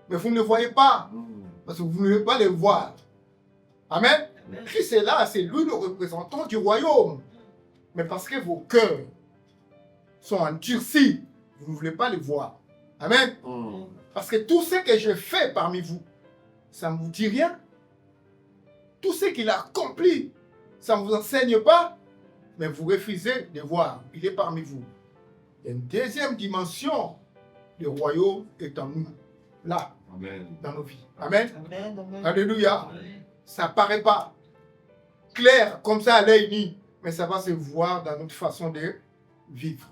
Mais vous ne le voyez pas. Parce que vous ne voulez pas le voir. Amen. Christ est là. C'est lui le représentant du royaume. Mais parce que vos cœurs sont endurcis, vous ne voulez pas le voir. Amen. Parce que tout ce que je fais parmi vous, ça ne vous dit rien. Tout ce qu'il a accompli, ça ne vous enseigne pas. Mais vous refusez de voir. Il est parmi vous. Il y a une deuxième dimension. Le royaume est en nous. Là. Amen. Dans nos vies. Amen. Amen. Alléluia. Ça ne paraît pas clair comme ça à l'œil nu. Mais ça va se voir dans notre façon de vivre.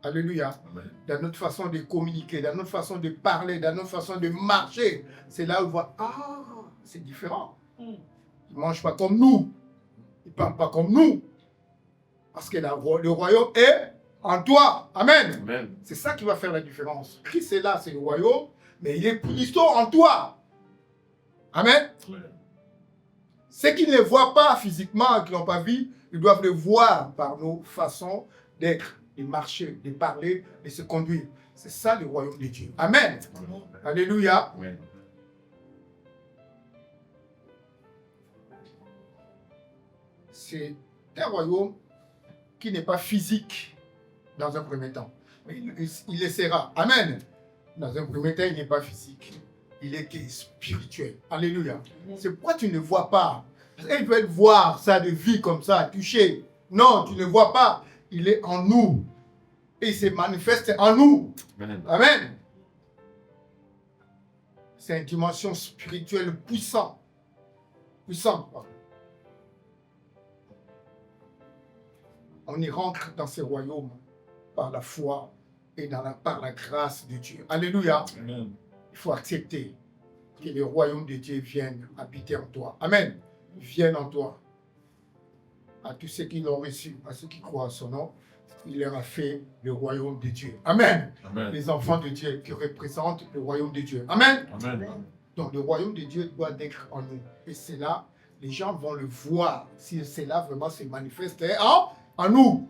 Alléluia. Amen. Dans notre façon de communiquer, dans notre façon de parler, dans notre façon de marcher. C'est là où on voit, ah, c'est différent. Il ne mange pas comme nous. Il ne parle pas comme nous. Parce que le royaume est en toi. Amen. Amen. C'est ça qui va faire la différence. Christ est là, c'est le royaume, mais il est plutôt en toi. Amen. Ceux qui ne le voient pas physiquement, qui n'ont pas vu, ils doivent le voir par nos façons d'être, de marcher, de parler, de se conduire. C'est ça le royaume de Dieu. Amen. Amen. Alléluia. Amen. C'est un royaume qui n'est pas physique dans un premier temps. Mais il le sera. Amen. Dans un premier temps, il n'est pas physique. Il est spirituel. Alléluia. C'est pourquoi tu ne vois pas. Ils veulent voir ça de vie comme ça, toucher. Non, tu ne vois pas. Il est en nous. Et il se manifeste en nous. Amen. Amen. C'est une dimension spirituelle puissante. Puissante. On y rentre dans ces royaumes par la foi et par la grâce de Dieu. Alléluia. Amen. Il faut accepter que le royaume de Dieu vienne habiter en toi. Amen. Vienne en toi. À tous ceux qui l'ont reçu, à ceux qui croient à son nom, il leur a fait le royaume de Dieu. Amen. Amen. Les enfants de Dieu qui représentent le royaume de Dieu. Amen. Amen. Donc le royaume de Dieu doit être en nous. Et c'est là, les gens vont le voir, si c'est là vraiment se manifester en nous.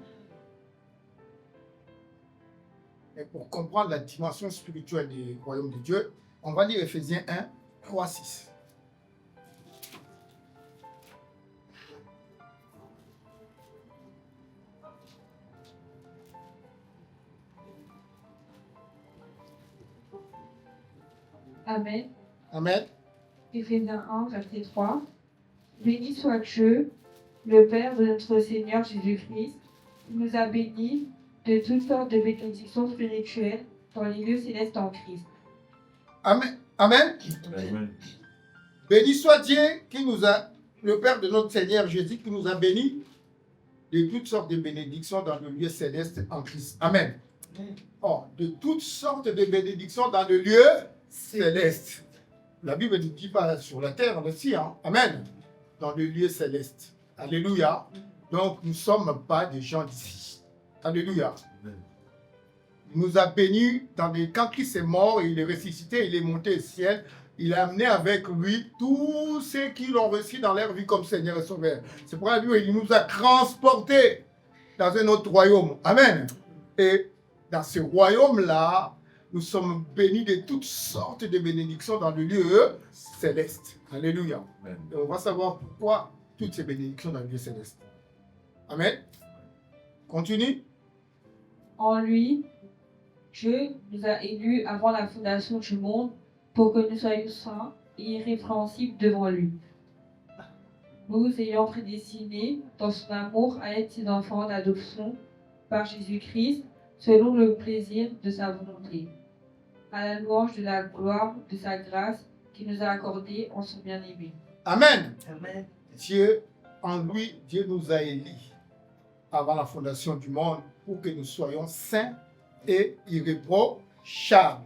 Et pour comprendre la dimension spirituelle du royaume de Dieu, on va lire Ephésiens 1, 3, 6. Amen. Amen. Éphésiens 1, verset 3. Béni soit Dieu, le Père de notre Seigneur Jésus-Christ, qui nous a bénis de toutes sortes de bénédictions spirituelles dans les lieux célestes en Christ. Amen. Amen. Amen. Béni soit Dieu qui nous a, le Père de notre Seigneur Jésus, qui nous a bénis de toutes sortes de bénédictions dans le lieu céleste en Christ. Amen. Oh, de toutes sortes de bénédictions dans le lieu céleste. La Bible ne dit pas sur la terre aussi, hein. Amen. Dans le lieu céleste. Alléluia. Donc, nous ne sommes pas des gens d'ici. Alléluia. Amen. Il nous a bénis quand Christ est mort, il est ressuscité, il est monté au ciel. Il a amené avec lui tous ceux qui l'ont reçu dans leur vie comme Seigneur et Sauveur. C'est pourquoi il nous a transportés dans un autre royaume. Amen. Et dans ce royaume-là, nous sommes bénis de toutes sortes de bénédictions dans le lieu céleste. Alléluia. Amen. Et on va savoir pourquoi toutes ces bénédictions dans le lieu céleste. Amen. Continue. En lui, Dieu nous a élus avant la fondation du monde pour que nous soyons saints et irrépréhensibles devant lui. Nous ayant prédestinés dans son amour à être ses enfants d'adoption par Jésus-Christ, selon le plaisir de sa volonté, à la louange de la gloire de sa grâce qu'il nous a accordée en son bien-aimé. Amen. Amen. Dieu, en lui, Dieu nous a élus avant la fondation du monde pour que nous soyons saints et irréprochables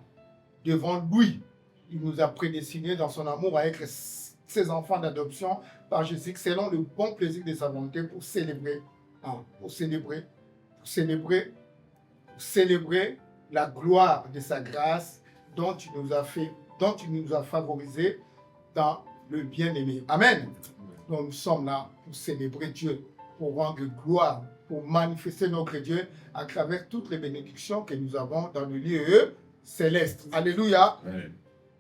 devant lui. Il nous a prédestinés dans son amour à être ses enfants d'adoption par Jésus, selon le bon plaisir de sa volonté pour célébrer la gloire de sa grâce dont il nous a favorisés dans le bien-aimé. Amen. Donc nous sommes là pour célébrer Dieu, pour rendre gloire, pour manifester notre Dieu à travers toutes les bénédictions que nous avons dans le lieu céleste. Alléluia. Amen.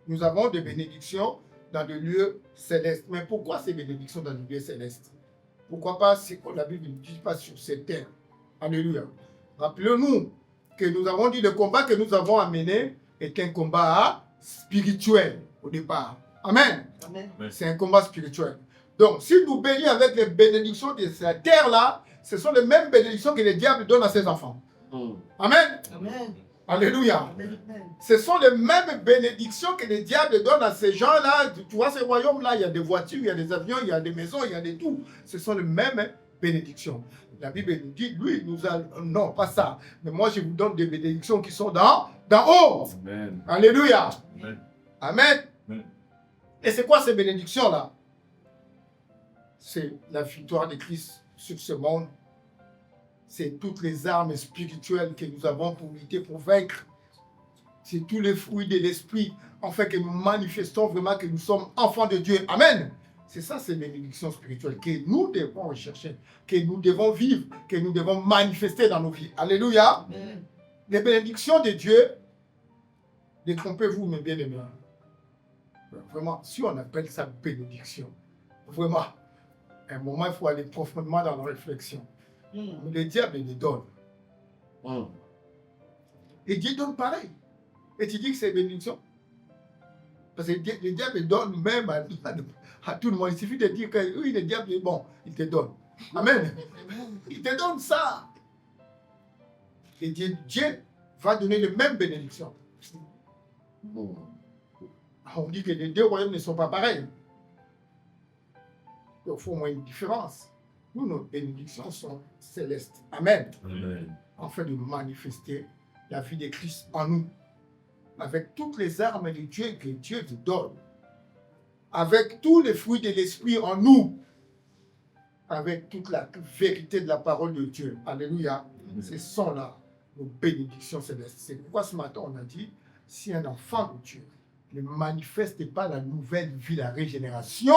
Nous avons des bénédictions dans le lieu céleste. Mais pourquoi ces bénédictions dans le lieu céleste? Pourquoi pas ce que la Bible ne dit pas sur cette terre? Alléluia. Rappelons-nous que nous avons dit le combat que nous avons amené est un combat spirituel au départ. Amen. Amen. C'est un combat spirituel. Donc, si nous bénissons avec les bénédictions de cette terre-là, ce sont les mêmes bénédictions que le diable donne à ses enfants. Amen. Amen. Alléluia. Amen. Ce sont les mêmes bénédictions que le diable donne à ces gens-là. Tu vois, ces royaumes-là, il y a des voitures, il y a des avions, il y a des maisons, il y a des tout. Ce sont les mêmes bénédictions. La Bible nous dit, lui, nous a... Non, pas ça. Mais moi, je vous donne des bénédictions qui sont d'en haut. Amen. Alléluia. Amen. Amen. Amen. Et c'est quoi ces bénédictions-là? C'est la victoire de Christ sur ce monde. C'est toutes les armes spirituelles que nous avons pour lutter, pour vaincre. C'est tous les fruits de l'esprit, en fait, que nous manifestons vraiment que nous sommes enfants de Dieu. Amen. C'est ça, ces bénédictions spirituelles que nous devons rechercher, que nous devons vivre, que nous devons manifester dans nos vies. Alléluia. Amen. Les bénédictions de Dieu, détrompez-vous, mes bien-aimés. Vraiment, si on appelle ça bénédiction, vraiment, à un moment, il faut aller profondément dans la réflexion. Le diable les donne. Et Dieu donne pareil. Et tu dis que c'est bénédiction. Parce que le diable donne même à tout le monde. Il suffit de dire que oui, le diable est bon, il te donne. Amen. Il te donne ça. Et Dieu va donner les mêmes bénédictions. On dit que les deux royaumes ne sont pas pareils. Il faut au moins une différence. Nous, nos bénédictions sont célestes. Amen. Amen. En fait, de manifester la vie de Christ en nous, avec toutes les armes de Dieu que Dieu te donne, avec tous les fruits de l'Esprit en nous, avec toute la vérité de la parole de Dieu. Alléluia. Ce sont là nos bénédictions célestes. C'est pourquoi ce matin on a dit, si un enfant de Dieu ne manifeste pas la nouvelle vie, la régénération,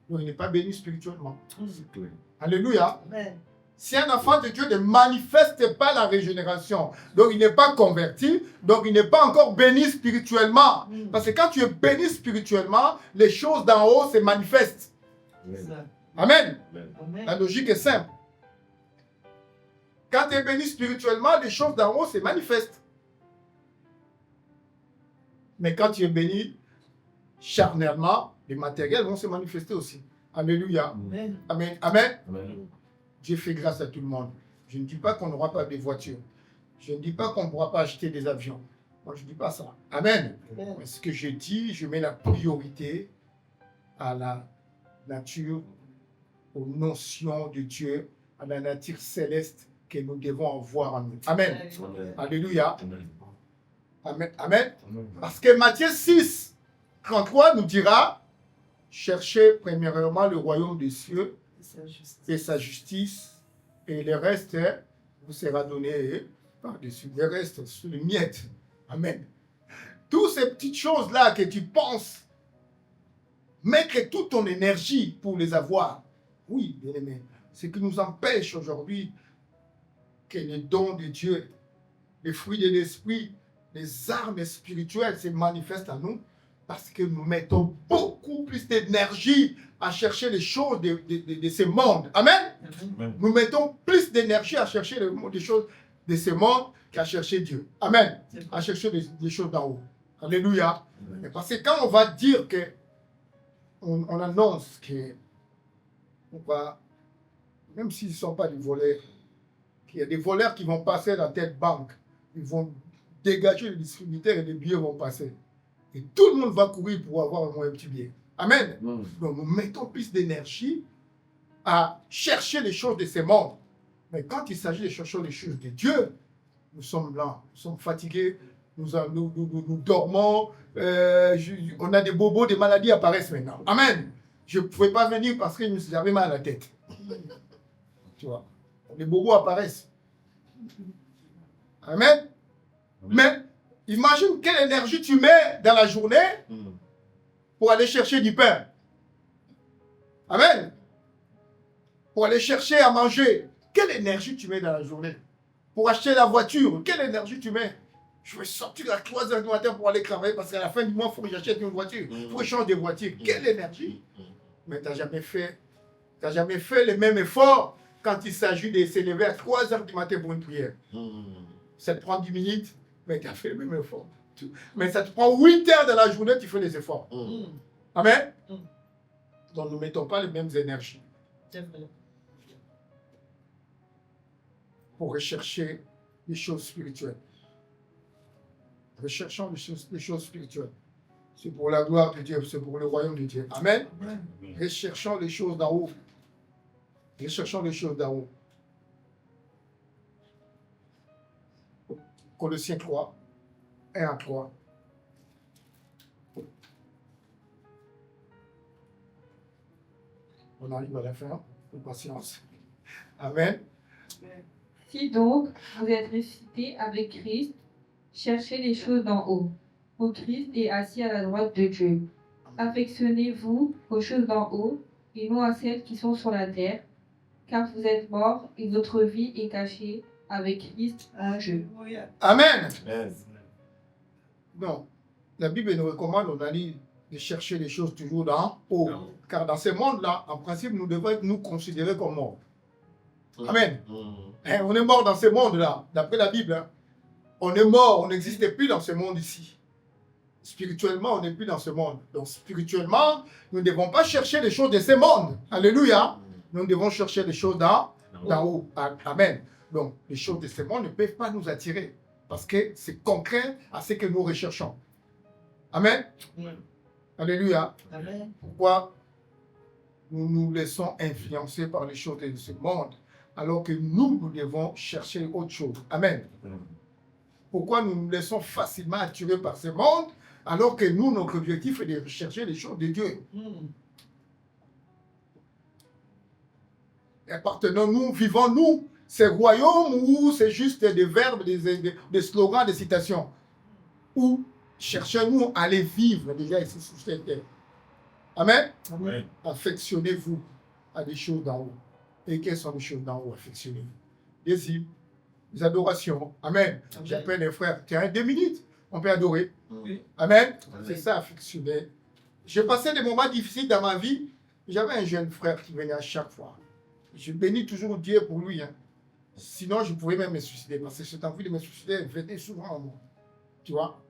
donc il n'est pas béni spirituellement. C'est clair. Alléluia. Amen. Si un enfant de Dieu ne manifeste pas la régénération, donc il n'est pas converti, donc il n'est pas encore béni spirituellement. Parce que quand tu es béni spirituellement, les choses d'en haut se manifestent. C'est ça. Amen. Amen. La logique est simple. Quand tu es béni spirituellement, les choses d'en haut se manifestent. Mais quand tu es béni charnellement, les matériels vont se manifester aussi. Alléluia. Amen. Amen. Amen. Amen. Dieu fait grâce à tout le monde. Je ne dis pas qu'on n'aura pas de voitures. Je ne dis pas qu'on ne pourra pas acheter des avions. Moi, je ne dis pas ça. Amen. Amen. Mais ce que je dis, je mets la priorité à la nature, aux notions de Dieu, à la nature céleste que nous devons avoir en nous. Amen. Amen. Alléluia. Amen. Amen. Amen. Amen. Parce que Matthieu 6, 33 nous dira, cherchez premièrement le royaume des cieux C'est juste. et sa justice, et le reste vous sera donné par-dessus. Le reste, sur les miettes. Amen. Toutes ces petites choses-là que tu penses, mettre toute ton énergie pour les avoir. Oui, bien aimé. Ce qui nous empêche aujourd'hui que les dons de Dieu, les fruits de l'esprit, les armes spirituelles se manifestent en nous parce que nous mettons beaucoup plus d'énergie à chercher les choses de ce monde. Amen. Amen. Nous mettons plus d'énergie à chercher les choses de ce monde qu'à chercher Dieu. Amen. C'est À chercher les choses d'en haut. Alléluia. Mais parce que quand on va dire que, on annonce que, on va, même s'ils ne sont pas des voleurs, qu'il y a des voleurs qui vont passer dans telle banque, ils vont dégager les distributeurs et les billets vont passer. Et tout le monde va courir pour avoir au moins un petit billet. Amen. Amen. Donc nous mettons plus d'énergie à chercher les choses de ce monde. Mais quand il s'agit de chercher les choses de Dieu, nous sommes là, nous sommes fatigués, nous dormons, on a des bobos, des maladies apparaissent maintenant. Amen. Je ne pouvais pas venir parce que j'avais mal à la tête. Tu vois, les bobos apparaissent. Amen. Mais imagine quelle énergie tu mets dans la journée pour aller chercher du pain. Amen. Pour aller chercher à manger. Quelle énergie tu mets dans la journée? Pour acheter la voiture, quelle énergie tu mets? Je vais sortir à 3 heures du matin pour aller travailler parce qu'à la fin du mois, il faut que j'achète une voiture. Il faut que je change de voiture. Quelle énergie? Mais tu n'as jamais fait le même effort quand il s'agit de se lever à 3 heures du matin pour une prière. Ça te prend 10 minutes, mais tu as fait le même effort. Mais ça te prend 8 heures de la journée, tu fais les efforts. Amen. Donc nous ne mettons pas les mêmes énergies C'est vrai. pour rechercher les choses spirituelles. Recherchons les choses spirituelles. C'est pour la gloire de Dieu, c'est pour le royaume de Dieu. Amen. Amen. Recherchons les choses d'en haut. Recherchons les choses d'en haut. Colossiens 3, 1 à 3. On arrive à la fin. Patience. Amen. Si donc vous êtes ressuscités avec Christ, cherchez les choses d'en haut, où Christ est assis à la droite de Dieu. Affectionnez-vous aux choses d'en haut et non à celles qui sont sur la terre, car vous êtes morts et votre vie est cachée avec Christ en Dieu. Alléluia. Amen. Amen. Non. La Bible nous recommande, on a dit, de chercher les choses toujours d'en haut. Car dans ce monde-là, en principe, nous devons nous considérer comme morts. Amen. Hein, on est mort dans ce monde-là, d'après la Bible. Hein. On est mort, on n'existe plus dans ce monde ici. Spirituellement, on n'est plus dans ce monde. Donc spirituellement, nous ne devons pas chercher les choses de ce monde. Alléluia. Nous devons chercher les choses d'en haut. Amen. Donc les choses de ce monde ne peuvent pas nous attirer parce que c'est concret à ce que nous recherchons. Amen. Amen. Alléluia. Amen. Pourquoi nous nous laissons influencer par les choses de ce monde alors que nous devons chercher autre chose. Amen. Pourquoi nous nous laissons facilement attirer par ce monde, alors que nous, notre objectif est de rechercher les choses de Dieu. Appartenons-nous, vivons-nous ces royaumes où c'est juste des verbes, des slogans, des citations? Ou cherchons-nous à les vivre déjà ici sur cette terre? Amen. Amen. Affectionnez-vous à des choses d'en haut. Et quelles sont les choses d'en haut? Affectionnez-vous. Des hymnes, des adorations. Amen. Amen. J'appelle les frères. Tiens, 2 minutes, on peut adorer. Oui. Amen. Amen. C'est ça, affectionner. J'ai passé des moments difficiles dans ma vie. J'avais un jeune frère qui venait à chaque fois. Je bénis toujours Dieu pour lui. Sinon, je pouvais même me suicider. Parce que cette envie de me suicider venait souvent à moi. Tu vois?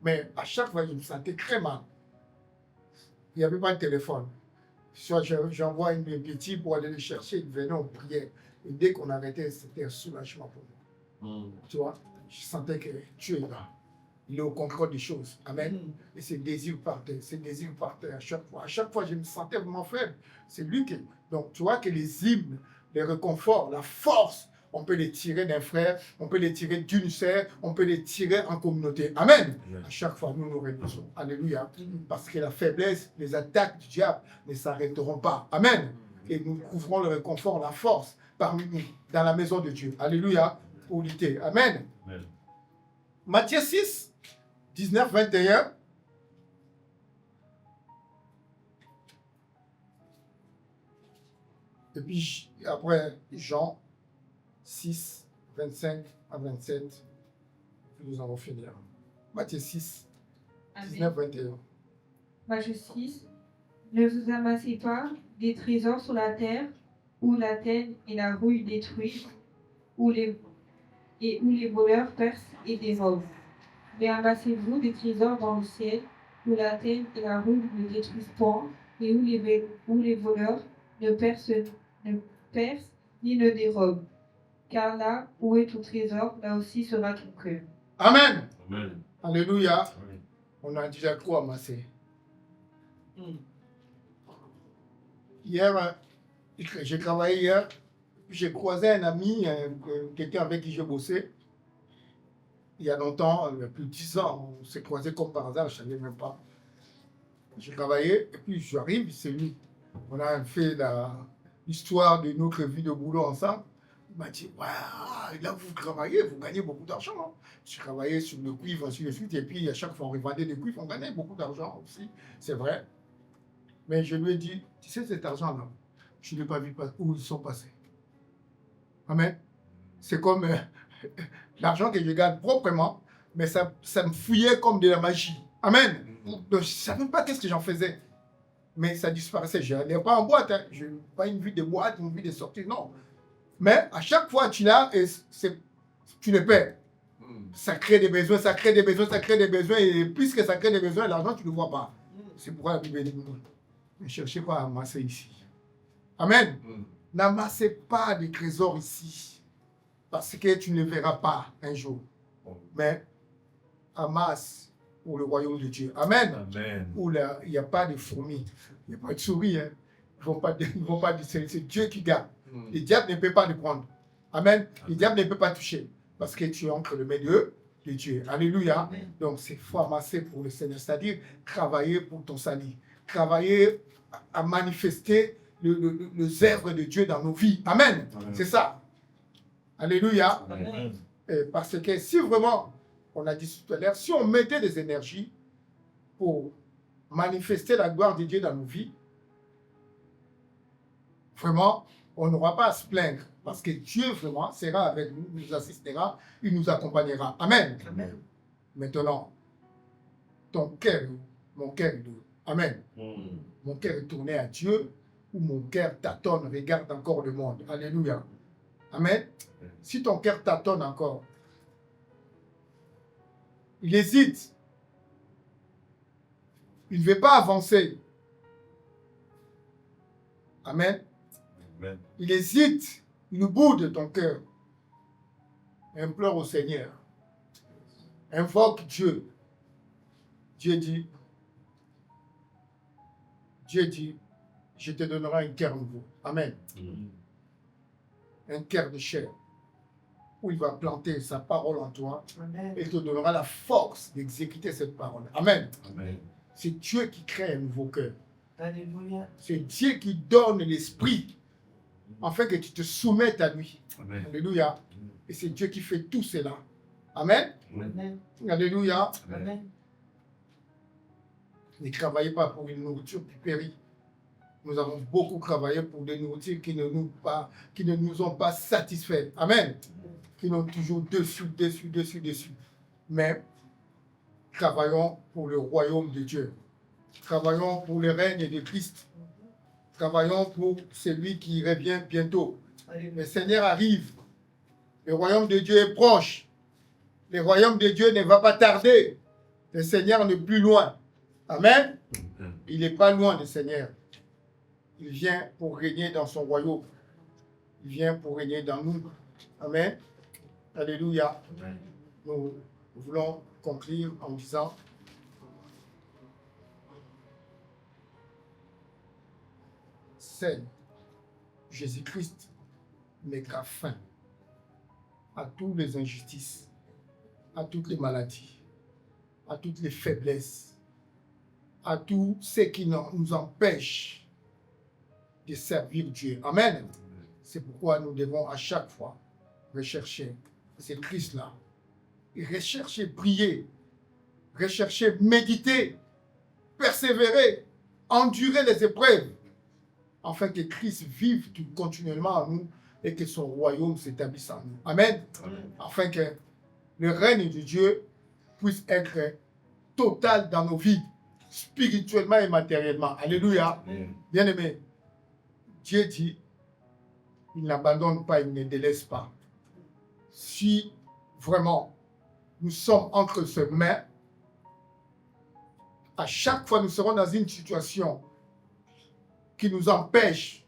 Mais à chaque fois, je me sentais très mal. Il n'y avait pas de téléphone. Soit j'envoie une petite pour aller le chercher, il venait, on priait. Et dès qu'on arrêtait, c'était un soulagement pour moi. Tu vois? Je sentais que Dieu est là. Il est au contrôle des choses. Amen. Et ses désirs partaient. À chaque fois. À chaque fois, je me sentais vraiment faible. C'est lui qui. Donc, tu vois que les hymnes, les réconforts, la force, on peut les tirer d'un frère, on peut les tirer d'une sœur, on peut les tirer en communauté. Amen. Amen. À chaque fois, nous nous réunissons. Alléluia. Parce que la faiblesse, les attaques du diable ne s'arrêteront pas. Amen. Et nous trouverons le réconfort, la force parmi nous, dans la maison de Dieu. Alléluia. Pour lutter. Amen. Amen. Matthieu 6, 19, 21. Et puis après Jean 6, 25 à 27. Nous allons finir. Matthieu 6, 19, 21. Matthieu 6. Ne vous amassez pas des trésors sur la terre, où la teigne et la rouille détruisent, où les voleurs percent et dérobent. Mais amassez-vous des trésors dans le ciel, où la teigne et la rouille ne détruisent point, et où les voleurs ne percent ni ne dérobent. Car là où est ton trésor, là aussi sera ton cœur. Amen. Amen. Alléluia. Amen. On a déjà trop amassé. Hier, j'ai travaillé hier, puis j'ai croisé un ami, quelqu'un avec qui je bossais. Il y a longtemps, il y a plus de 10 ans, on s'est croisés comme par hasard, je ne savais même pas. J'ai travaillé, et puis j'arrive, c'est lui. On a fait l'histoire de notre vie de boulot ensemble. Il m'a dit, waouh, là vous travaillez, vous gagnez beaucoup d'argent. Hein. J'ai travaillé sur le cuivre, ainsi de suite, et puis à chaque fois on revendait des cuivres, on gagnait beaucoup d'argent aussi, c'est vrai. Mais je lui ai dit, tu sais cet argent-là, je n'ai pas vu où ils sont passés. Amen. C'est comme l'argent que je gagne proprement, mais ça me fouillait comme de la magie. Amen. Donc je ne savais pas qu'est-ce que j'en faisais. Mais ça disparaissait. Je n'allais pas en boîte. Hein. Je n'ai pas une vie de boîte, une vie de sortie, non. Mais à chaque fois, tu l'as et tu le perds. Ça crée des besoins, ça crée des besoins, ça crée des besoins. Et puisque ça crée des besoins, l'argent, tu ne le vois pas. C'est pourquoi la Bible dit, ne cherchez pas à amasser ici. Amen. N'amassez pas de trésors ici. Parce que tu ne le verras pas un jour. Mais amasse pour le royaume de Dieu. Amen. Amen. Où là, il n'y a pas de fourmis, il n'y a pas de souris. Hein. Ils vont pas c'est Dieu qui garde. Le diable ne peut pas le prendre. Amen. Le diable ne peut pas toucher. Parce que tu es entre le main de Dieu. Alléluia. Amen. Donc, c'est faut amasser pour le Seigneur. C'est-à-dire travailler pour ton salut. Travailler à manifester les œuvres de Dieu dans nos vies. Amen. Amen. C'est ça. Alléluia. Amen. Parce que si vraiment, on a dit tout à l'heure, si on mettait des énergies pour manifester la gloire de Dieu dans nos vies, vraiment, on n'aura pas à se plaindre. Parce que Dieu, vraiment, sera avec nous, nous assistera, il nous accompagnera. Amen. Amen. Maintenant, ton cœur, mon cœur, amen. Mon cœur est tourné à Dieu, ou mon cœur tâtonne, regarde encore le monde. Alléluia. Amen. Si ton cœur tâtonne encore, il hésite, il ne veut pas avancer. Amen. Amen. Il hésite, il boude ton cœur. Implore au Seigneur. Invoque Dieu. Dieu dit, je te donnerai un cœur nouveau. Amen. Un cœur de chair. où il va planter sa parole en toi Amen. et te donnera la force d'exécuter cette parole. Amen. Amen. C'est Dieu qui crée un nouveau cœur. Alléluia. C'est Dieu qui donne l'esprit afin que tu te soumettes à lui. Amen. Alléluia. Et c'est Dieu qui fait tout cela. Amen. Amen. Alléluia. Amen. Ne travaillez pas pour une nourriture qui périt. Nous avons beaucoup travaillé pour des nourritures qui ne nous ont pas satisfaits. Amen. Qui nous ont toujours dessus. Mais travaillons pour le royaume de Dieu. Travaillons pour le règne de Christ. Travaillons pour celui qui revient bientôt. Le Seigneur arrive. Le royaume de Dieu est proche. Le royaume de Dieu ne va pas tarder. Le Seigneur n'est plus loin. Amen. Il n'est pas loin, le Seigneur. Il vient pour régner dans son royaume. Il vient pour régner dans nous. Amen. Alléluia. Amen. Nous voulons conclure en disant: c'est Jésus-Christ mettra fin à toutes les injustices, à toutes les maladies, à toutes les faiblesses, à tout ce qui nous empêche de servir Dieu. Amen. C'est pourquoi nous devons à chaque fois rechercher ce Christ-là. Et rechercher, prier, rechercher, méditer, persévérer, endurer les épreuves, afin que Christ vive tout continuellement en nous et que son royaume s'établisse en nous. Amen. Amen. Afin que le règne de Dieu puisse être total dans nos vies, spirituellement et matériellement. Alléluia. Amen. Bien-aimé, Dieu dit, il n'abandonne pas, il ne délaisse pas. Si vraiment nous sommes entre ses mains, à chaque fois nous serons dans une situation qui nous empêche,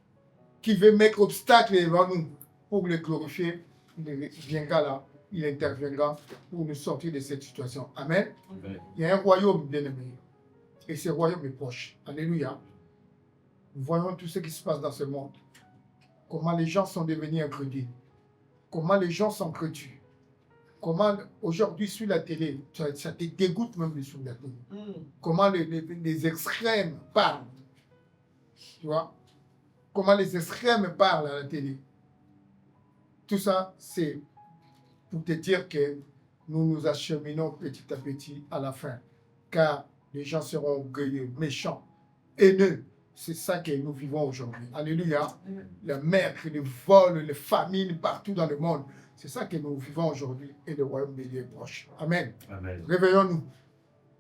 qui veut mettre obstacle devant nous pour le glorifier, il viendra là, il interviendra pour nous sortir de cette situation. Amen. Amen. Il y a un royaume bien-aimé et ce royaume est proche. Alléluia. Nous voyons tout ce qui se passe dans ce monde. Comment les gens sont devenus incrédules. Comment les gens sont crédus. Comment aujourd'hui sur la télé, ça te dégoûte même de sur la télé. Comment les extrêmes parlent. Tu vois? Comment les extrêmes parlent à la télé. Tout ça, c'est pour te dire que nous nous acheminons petit à petit à la fin. Car les gens seront orgueilleux, méchants, haineux. C'est ça que nous vivons aujourd'hui. Alléluia. La mer, le vol, les famines partout dans le monde. C'est ça que nous vivons aujourd'hui et le royaume de Dieu est proche. Amen. Amen. Réveillons-nous.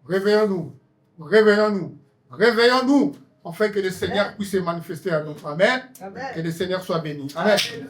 Réveillons-nous. Réveillons-nous. Réveillons-nous afin que le Seigneur puisse se manifester à nous. Amen. Amen. Que le Seigneur soit béni. Amen. Alléluia.